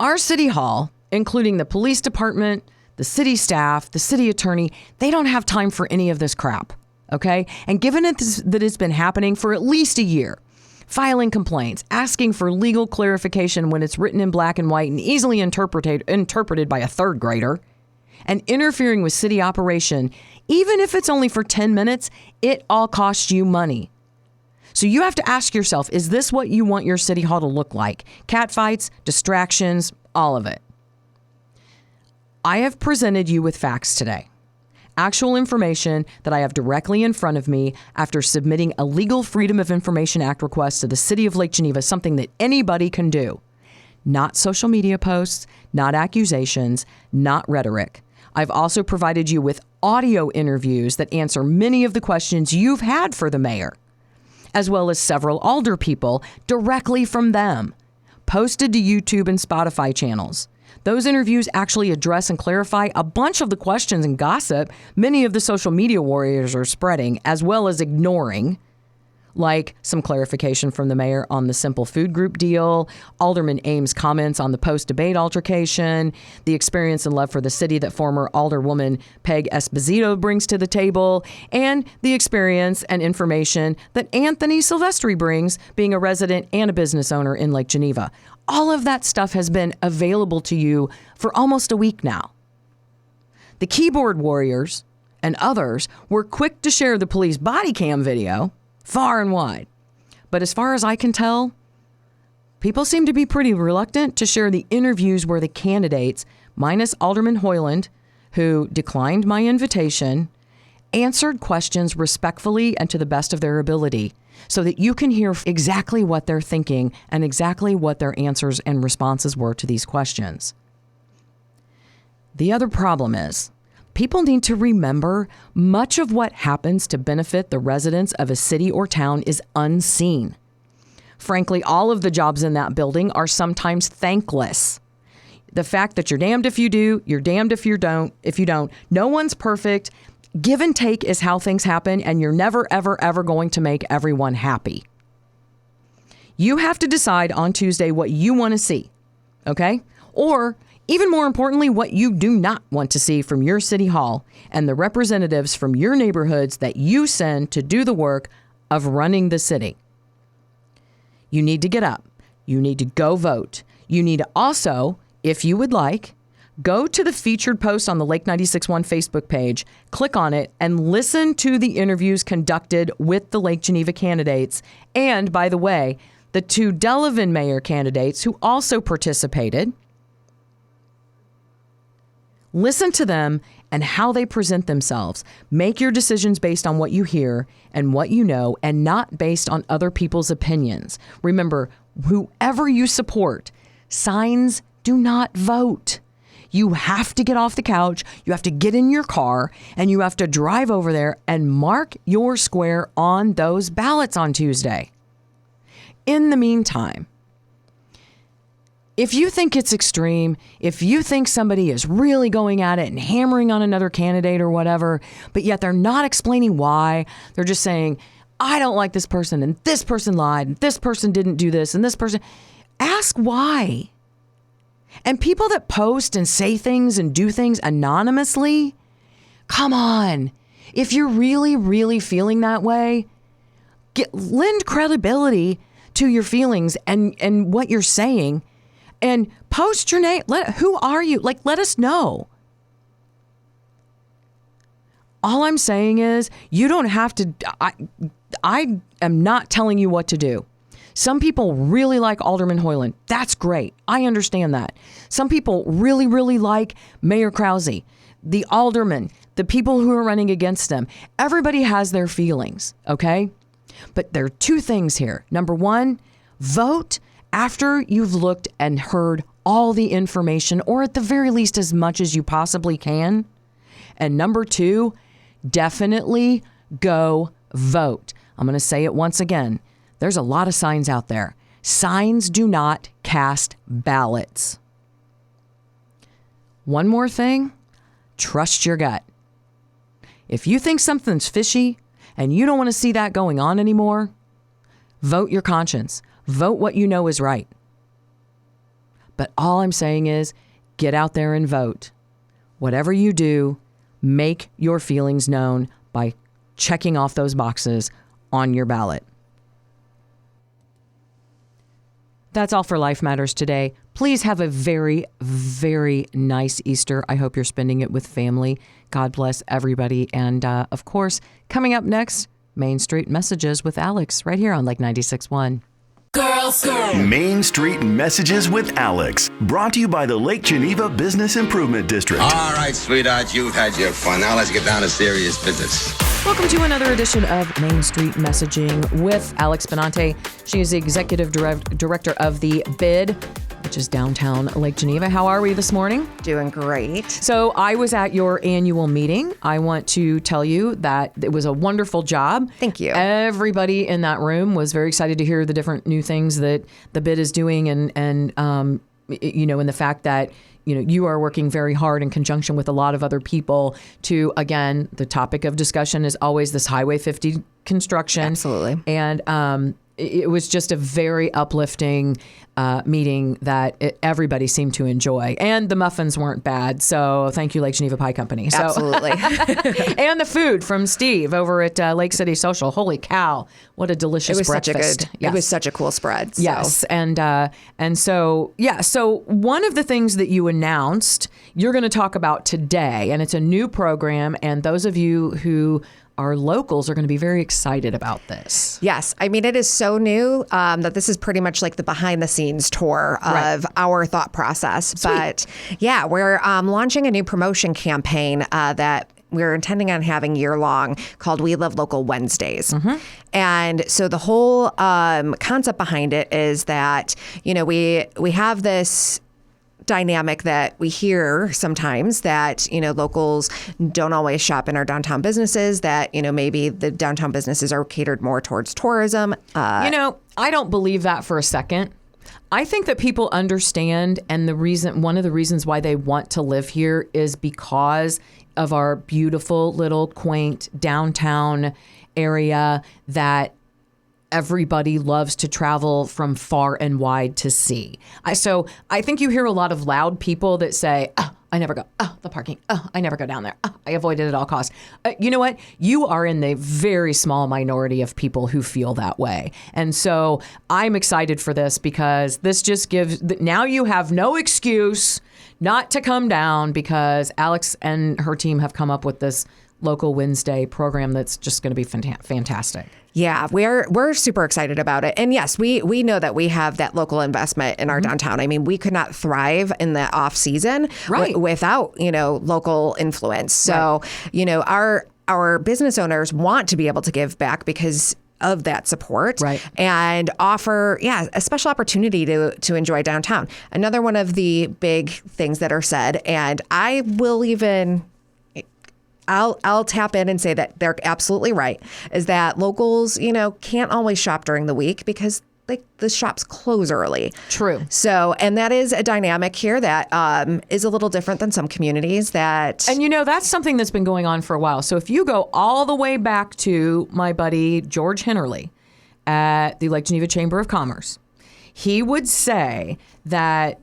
S8: Our City Hall, including the police department, the city staff, the city attorney, they don't have time for any of this crap, okay? And given that it's been happening for at least a year, filing complaints, asking for legal clarification when it's written in black and white and easily interpreted by a third grader, and interfering with city operation, even if it's only for 10 minutes, it all costs you money. So you have to ask yourself, is this what you want your city hall to look like? Catfights, distractions, all of it. I have presented you with facts today. Actual information that I have directly in front of me after submitting a Legal Freedom of Information Act request to the City of Lake Geneva, something that anybody can do. Not social media posts, not accusations, not rhetoric. I've also provided you with audio interviews that answer many of the questions you've had for the mayor, as well as several alder people directly from them, posted to YouTube and Spotify channels. Those interviews actually address and clarify a bunch of the questions and gossip many of the social media warriors are spreading, as well as ignoring, like some clarification from the mayor on the Simple Food Group deal, Alderman Ames' comments on the post-debate altercation, the experience and love for the city that former Alderwoman Peg Esposito brings to the table, and the experience and information that Anthony Silvestri brings, being a resident and a business owner in Lake Geneva. All of that stuff has been available to you for almost a week now. The keyboard warriors and others were quick to share the police body cam video far and wide. But as far as I can tell, people seem to be pretty reluctant to share the interviews where the candidates, minus Alderman Hoyland, who declined my invitation, answered questions respectfully and to the best of their ability, so that you can hear exactly what they're thinking and exactly what their answers and responses were to these questions. The other problem is people need to remember much of what happens to benefit the residents of a city or town is unseen. Frankly, all of the jobs in that building are sometimes thankless. The fact that you're damned if you do, you're damned if you don't. No one's perfect. Give and take is how things happen, and you're never, ever, ever going to make everyone happy. You have to decide on Tuesday what you want to see, okay? Or, even more importantly, what you do not want to see from your city hall and the representatives from your neighborhoods that you send to do the work of running the city. You need to get up. You need to go vote. You need to also, if you would like, go to the featured post on the Lake 96.1 Facebook page, click on it, and listen to the interviews conducted with the Lake Geneva candidates. And, by the way, the 2 Delavan mayor candidates who also participated. Listen to them and how they present themselves. Make your decisions based on what you hear and what you know, and not based on other people's opinions. Remember, whoever you support, signs do not vote. You have to get off the couch, you have to get in your car, and you have to drive over there and mark your square on those ballots on Tuesday. In the meantime, if you think it's extreme, if you think somebody is really going at it and hammering on another candidate or whatever, but yet they're not explaining why, they're just saying, I don't like this person, and this person lied, and this person didn't do this, and this person, ask why. And people that post and say things and do things anonymously, come on. If you're really, really feeling that way, lend credibility to your feelings and what you're saying, and post your name. Who are you? Let us know. All I'm saying is you don't have to. I am not telling you what to do. Some people really like Alderman Hoyland. That's great. I understand that. Some people really, really like Mayor Krause, the alderman, the people who are running against them. Everybody has their feelings, okay? But there are 2 things here. Number 1, vote after you've looked and heard all the information, or at the very least as much as you possibly can. And number 2, definitely go vote. I'm going to say it once again. There's a lot of signs out there. Signs do not cast ballots. One more thing, trust your gut. If you think something's fishy and you don't want to see that going on anymore, vote your conscience. Vote what you know is right. But all I'm saying is get out there and vote. Whatever you do, make your feelings known by checking off those boxes on your ballot. That's all for Life Matters today. Please have a very, very nice Easter. I hope you're spending it with family. God bless everybody. And of course, coming up next, Main Street Messages with Alex right here on Lake 96.1.
S6: Main Street Messages with Alex, brought to you by the Lake Geneva Business Improvement District.
S9: All right, sweetheart, you've had your fun. Now let's get down to serious business.
S8: Welcome to another edition of Main Street Messaging with Alex Benante. She is the Executive Director of the BID, which is downtown Lake Geneva. How are we this morning?
S10: Doing great.
S8: So I was at your annual meeting. I want to tell you that it was a wonderful job.
S10: Thank you.
S8: Everybody in that room was very excited to hear the different new things that the BID is doing, and the fact that you are working very hard in conjunction with a lot of other people to, again, the topic of discussion is always this Highway 50 construction.
S10: Absolutely.
S8: And it was just a very uplifting meeting that everybody seemed to enjoy. And the muffins weren't bad. So thank you, Lake Geneva Pie Company. So,
S10: absolutely.
S8: And the food from Steve over at Lake City Social. Holy cow. What a delicious breakfast.
S10: It was such a cool spread. So.
S8: Yes. So one of the things that you announced, you're going to talk about today, and it's a new program. And those of you who our locals are going to be very excited about this.
S10: Yes. I mean, it is so new that this is pretty much like the behind the scenes tour of our thought process.
S8: Sweet.
S10: But yeah, we're launching a new promotion campaign that we're intending on having year long called We Love Local Wednesdays. Mm-hmm. And so the whole concept behind it is that, we have this dynamic that we hear sometimes, that, locals don't always shop in our downtown businesses, that, maybe the downtown businesses are catered more towards tourism.
S8: I don't believe that for a second. I think that people understand, and one of the reasons why they want to live here is because of our beautiful little quaint downtown area that everybody loves to travel from far and wide to see. So I think you hear a lot of loud people that say, oh, I never go. Oh, the parking. Oh, I never go down there. Oh, I avoid it at all costs. You know what? You are in the very small minority of people who feel that way. And so I'm excited for this, because this just gives, now you have no excuse not to come down, because Alex and her team have come up with this Local Wednesday program that's just going to be fantastic.
S10: Yeah, we're super excited about it. And yes, we know that we have that local investment in our downtown. I mean, we could not thrive in the off season without, local influence. So, our business owners want to be able to give back because of that support, and offer, a special opportunity to enjoy downtown. Another one of the big things that are said, and I will even, I'll tap in and say that they're absolutely right, is that locals, can't always shop during the week because the shops close early.
S8: True.
S10: So, and that is a dynamic here that is a little different than some communities that.
S8: And that's something that's been going on for a while. So if you go all the way back to my buddy George Hennerly at the Lake Geneva Chamber of Commerce, he would say that,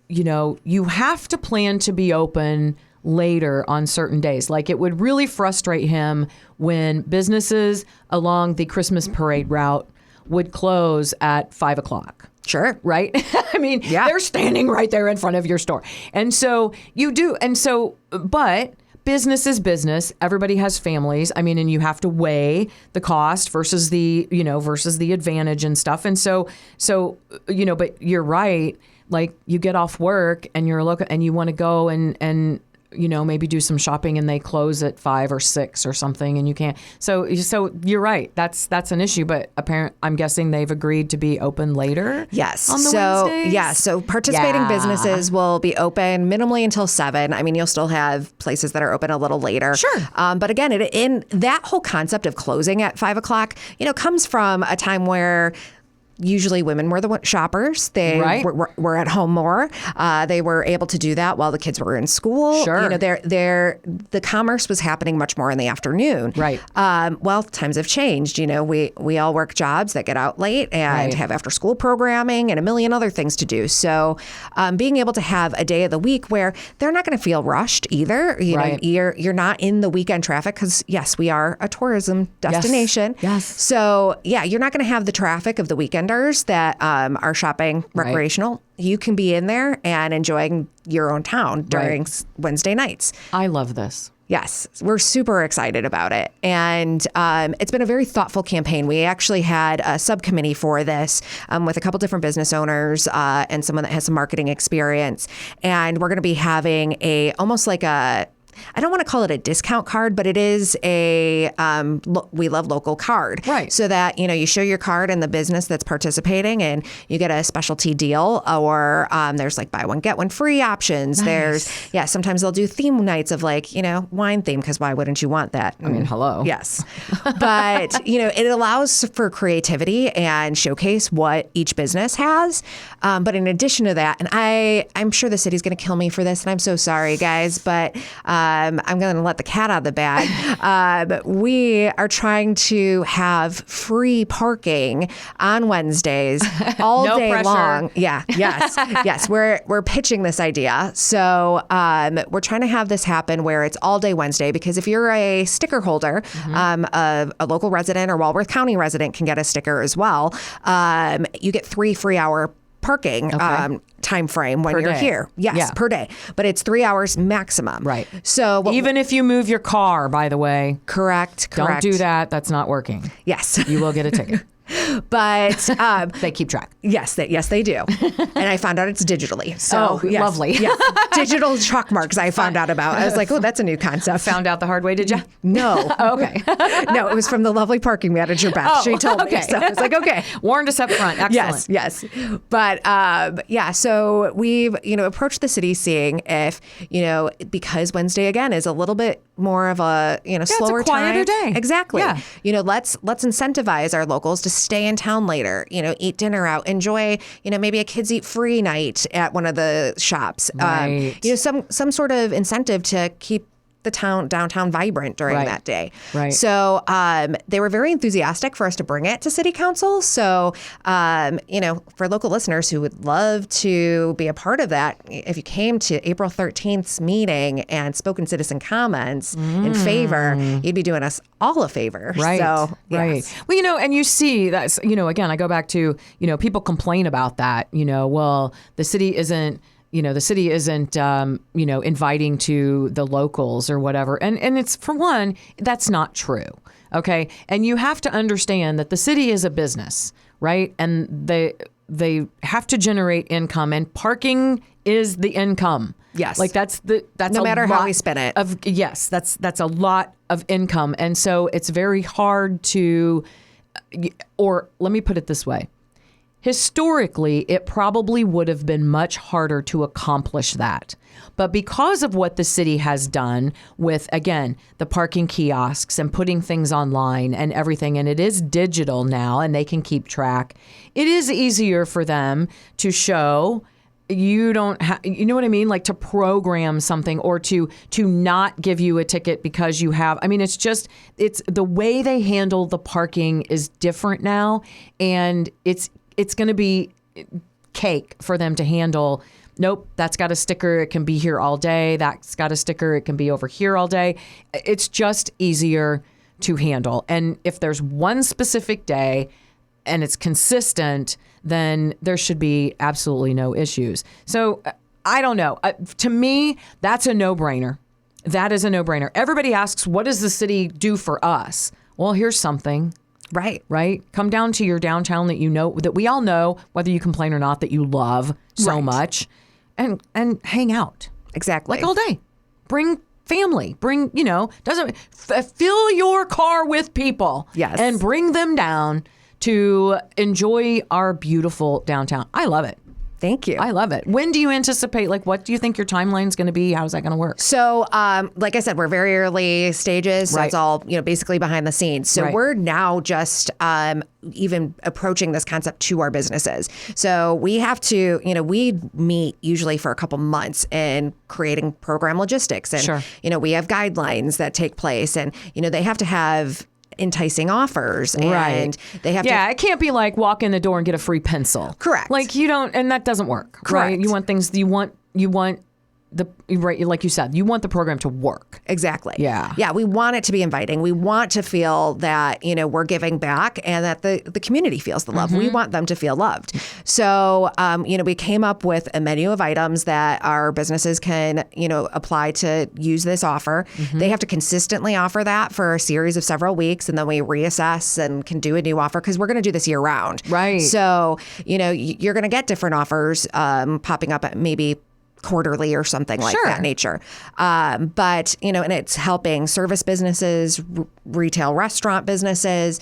S8: you have to plan to be open later on certain days. Like, it would really frustrate him when businesses along the Christmas parade route would close at 5 o'clock.
S10: Sure.
S8: Right? I mean, they're standing right there in front of your store. And so you do. And so, but business is business. Everybody has families. I mean, and you have to weigh the cost versus the advantage and stuff. And so, but you're right. Like, you get off work and you want to go and maybe do some shopping, and they close at 5 or 6 or something, and you can't. So you're right. That's an issue. But I'm guessing they've agreed to be open later.
S10: Yes.
S8: On the Wednesdays?
S10: Yeah. So participating businesses will be open minimally until 7. I mean, you'll still have places that are open a little later.
S8: Sure.
S10: But again, in that whole concept of closing at 5 o'clock, comes from a time where usually women were the shoppers. They were at home more. They were able to do that while the kids were in school.
S8: Sure.
S10: The commerce was happening much more in the afternoon.
S8: Right.
S10: Well, times have changed. We all work jobs that get out late and have after school programming and a million other things to do. So being able to have a day of the week where they're not going to feel rushed either. You're not in the weekend traffic, because yes, we are a tourism destination.
S8: Yes.
S10: So you're not going to have the traffic of the weekenders that are shopping recreational. You can be in there and enjoying your own town during Wednesday nights.
S8: I love this.
S10: Yes, we're super excited about it. And it's been a very thoughtful campaign. We actually had a subcommittee for this with a couple different business owners and someone that has some marketing experience. And we're going to be having almost like a, I don't want to call it a discount card, but it is a We Love Local card.
S8: Right.
S10: So that, you show your card in the business that's participating and you get a specialty deal, or there's like buy one, get one free options.
S8: Nice.
S10: There's, sometimes they'll do theme nights of wine theme, because why wouldn't you want that?
S8: I mean, hello.
S10: Yes. But, it allows for creativity and showcase what each business has. But in addition to that, and I'm sure the city's going to kill me for this, and I'm so sorry, guys, but I'm going to let the cat out of the bag. But we are trying to have free parking on Wednesdays all
S8: no
S10: day
S8: pressure.
S10: long. Yeah. Yes. Yes. We're pitching this idea. So we're trying to have this happen where it's all day Wednesday, because if you're a sticker holder, a local resident or Walworth County resident can get a sticker as well. You get 3 free hour parking time frame when you're here. Yes, per day. But it's 3 hours maximum.
S8: Right.
S10: So
S8: even if you move your car, by the way.
S10: Correct.
S8: Don't do that. That's not working.
S10: Yes.
S8: You will get a ticket.
S10: But
S8: They keep track.
S10: yes, they do. And I found out it's digitally. So yes,
S8: lovely.
S10: Yes. Digital chalk marks I found out about. I was like, oh, that's a new concept.
S8: Found out the hard way, did you?
S10: No.
S8: Okay.
S10: No, it was from the lovely parking manager, Beth. She told me. So I was like, okay.
S8: Warned us up front. Excellent.
S10: Yes. But so we've, approached the city seeing if, because Wednesday again is a little bit more of a, slower
S8: it's a quieter
S10: time.
S8: day.
S10: Exactly.
S8: Yeah.
S10: Let's incentivize our locals to stay in town later, eat dinner out, enjoy, maybe a kids eat free night at one of the shops.
S8: Right.
S10: Some sort of incentive to keep the downtown vibrant during that day.
S8: Right.
S10: So they were very enthusiastic for us to bring it to City Council. So, for local listeners who would love to be a part of that, if you came to April 13th's meeting and spoke in citizen comments in favor, you'd be doing us all a favor.
S8: Right.
S10: So,
S8: right.
S10: yes.
S8: Well, and you see that's, again, I go back to, people complain about that, well, the city isn't inviting to the locals or whatever. And it's, for one, that's not true. Okay. And you have to understand that the city is a business, right? And they have to generate income, and parking is the income.
S10: Yes.
S8: Like that's
S10: no matter how we spin it.
S8: Yes. That's a lot of income. And so it's very hard to, or let me put it this way. Historically, it probably would have been much harder to accomplish that. But because of what the city has done with, again, the parking kiosks and putting things online and everything, and it is digital now and they can keep track, it is easier for them to show you don't have, you know what I mean? Like to program something or to not give you a ticket because you have, it's the way they handle the parking is different now. And it's going to be cake for them to handle. Nope, that's got a sticker. It can be here all day. That's got a sticker. It can be over here all day. It's just easier to handle. And if there's one specific day and it's consistent, then there should be absolutely no issues. So I don't know. To me, that's a no-brainer. That is a no-brainer. Everybody asks, what does the city do for us? Well, here's something. Right. Come down to your downtown that we all know, whether you complain or not, that you love so much, and hang out.
S10: Exactly.
S8: Like all day. Bring family. Bring, fill your car with people.
S10: Yes.
S8: And bring them down to enjoy our beautiful downtown. I love it.
S10: Thank you.
S8: I love it. When do you anticipate, what do you think your timeline's going to be? How's that going to work?
S10: So, like I said, we're very early stages. So it's all, basically behind the scenes. So we're now just even approaching this concept to our businesses. So we have to, we meet usually for a couple months in creating program logistics. And,
S8: Sure.
S10: We have guidelines that take place, and, they have to have enticing offers, and they have to.
S8: It can't be like walk in the door and get a free pencil.
S10: Correct.
S8: Like you don't, and that doesn't work.
S10: Correct.
S8: Right? You want things. You want like you said, you want the program to work.
S10: Exactly.
S8: Yeah.
S10: Yeah. We want it to be inviting. We want to feel that, we're giving back and that the community feels the love. We want them to feel loved. So, we came up with a menu of items that our businesses can, apply to use this offer. They have to consistently offer that for a series of several weeks, and then we reassess and can do a new offer because we're going to do this year round.
S8: Right.
S10: So, you're going to get different offers popping up at maybe quarterly or something like that nature. But, and it's helping service businesses, retail restaurant businesses,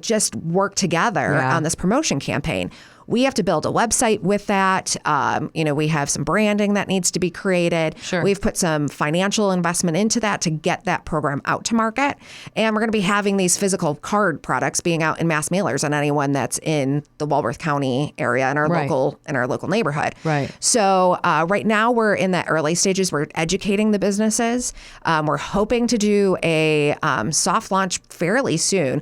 S10: just work together on this promotion campaign. We have to build a website with that. We have some branding that needs to be created.
S8: Sure.
S10: We've put some financial investment into that to get that program out to market. And we're going to be having these physical card products being out in mass mailers on anyone that's in the Walworth County area in our local neighborhood.
S8: Right.
S10: So right now we're in the early stages. We're educating the businesses. We're hoping to do a soft launch fairly soon.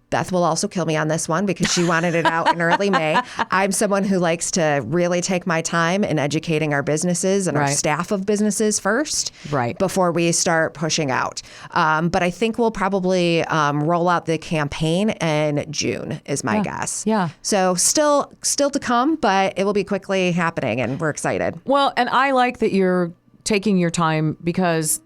S10: Beth will also kill me on this one because she wanted it out in early May. I'm someone who likes to really take my time in educating our businesses and our staff of businesses first before we start pushing out. But I think we'll probably roll out the campaign in June is my guess.
S8: Yeah.
S10: So still to come, but it will be quickly happening, and we're excited.
S8: Well, and I like that you're taking your time, because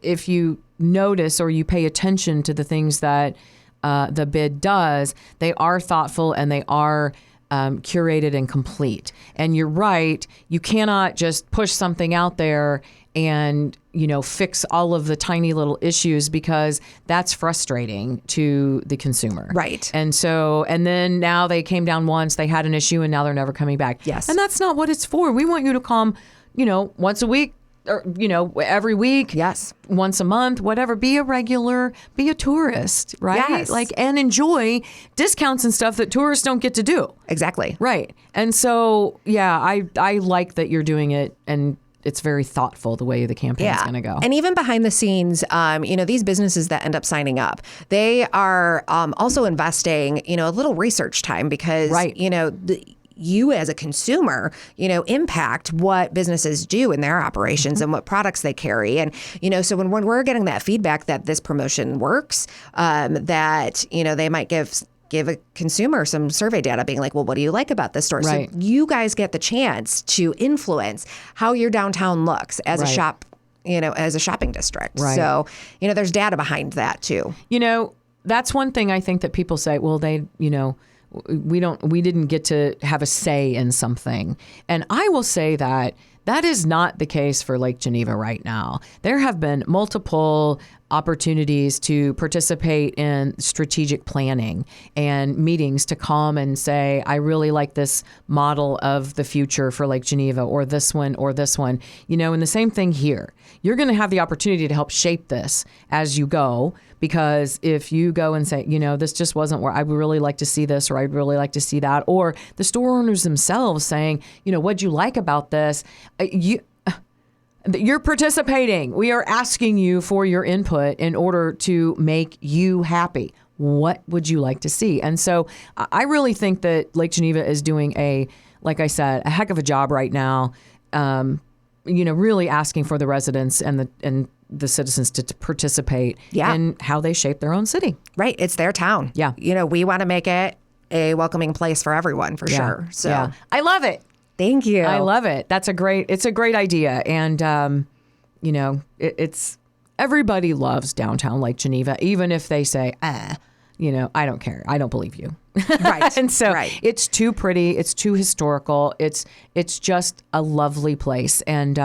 S8: if you notice or you pay attention to the things that the bid does, they are thoughtful and they are curated and complete. And you're right, you cannot just push something out there and, fix all of the tiny little issues, because that's frustrating to the consumer.
S10: Right.
S8: And then now they came down once, they had an issue, and now they're never coming back.
S10: Yes.
S8: And that's not what it's for. We want you to come, once a week, or, every week.
S10: Yes.
S8: Once a month, whatever. Be a regular, be a tourist, right?
S10: Yes.
S8: And enjoy discounts and stuff that tourists don't get to do.
S10: Exactly.
S8: Right. And so, yeah, I like that you're doing it, and it's very thoughtful the way the campaign's going to go.
S10: And even behind the scenes, these businesses that end up signing up, they are also investing, a little research time, because,
S8: right.
S10: You as a consumer, impact what businesses do in their operations and what products they carry. And, so when we're getting that feedback that this promotion works, that, they might give a consumer some survey data being like, well, what do you like about this store?
S8: Right.
S10: So you guys get the chance to influence how your downtown looks as a shop, as a shopping district.
S8: Right.
S10: So, there's data behind that too.
S8: That's one thing I think that people say, well, they, we didn't get to have a say in something. And I will say that is not the case for Lake Geneva right now. There have been multiple opportunities to participate in strategic planning and meetings to come and say, I really like this model of the future for Lake Geneva, or this one, or this one. And the same thing here. You're going to have the opportunity to help shape this as you go, because if you go and say, this just wasn't where I would really like to see this, or I'd really like to see that, or the store owners themselves saying, what'd you like about this? You're participating. We are asking you for your input in order to make you happy. What would you like to see? And so I really think that Lake Geneva is doing like I said, a heck of a job right now. Really asking for the residents and the citizens to participate in how they shape their own city.
S10: Right. It's their town.
S8: Yeah.
S10: We want to make it a welcoming place for everyone, for sure. So
S8: I love it.
S10: Thank you.
S8: I love it. It's a great idea. And, it's everybody loves downtown Lake Geneva, even if they say, I don't care. I don't believe you.
S10: Right.
S8: And so
S10: right.
S8: It's too pretty. It's too historical. It's just a lovely place. And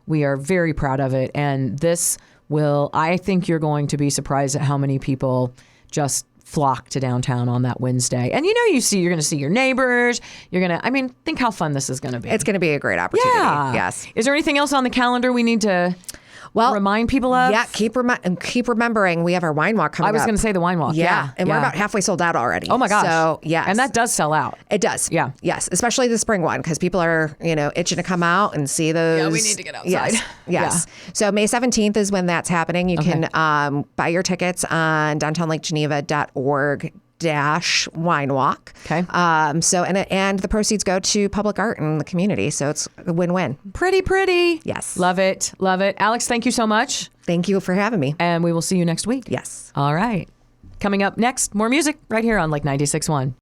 S8: we are very proud of it. And I think you're going to be surprised at how many people just flock to downtown on that Wednesday. And you're going to see your neighbors. Think how fun this is going to be.
S10: It's going to be a great opportunity.
S8: Yeah.
S10: Yes.
S8: Is there anything else on the calendar we need to remind people of?
S10: Yeah, keep remembering we have our wine walk coming up.
S8: I was going to say the wine walk. Yeah.
S10: And we're about halfway sold out already.
S8: Oh my gosh.
S10: So, yes.
S8: And that does sell out.
S10: It does.
S8: Yeah.
S10: Yes, especially the spring one, because people are, itching to come out and see those.
S8: Yeah, we need to get outside.
S10: Yes. Yes. Yeah. So May 17th is when that's happening. You can buy your tickets on downtownlakegeneva.org wine walk.
S8: Okay.
S10: And the proceeds go to public art in the community. So it's a win-win.
S8: Pretty.
S10: Yes.
S8: Love it. Alex, thank you so much.
S10: Thank you for having me.
S8: And we will see you next week.
S10: Yes.
S8: All right. Coming up next, more music right here on Lake 96.1.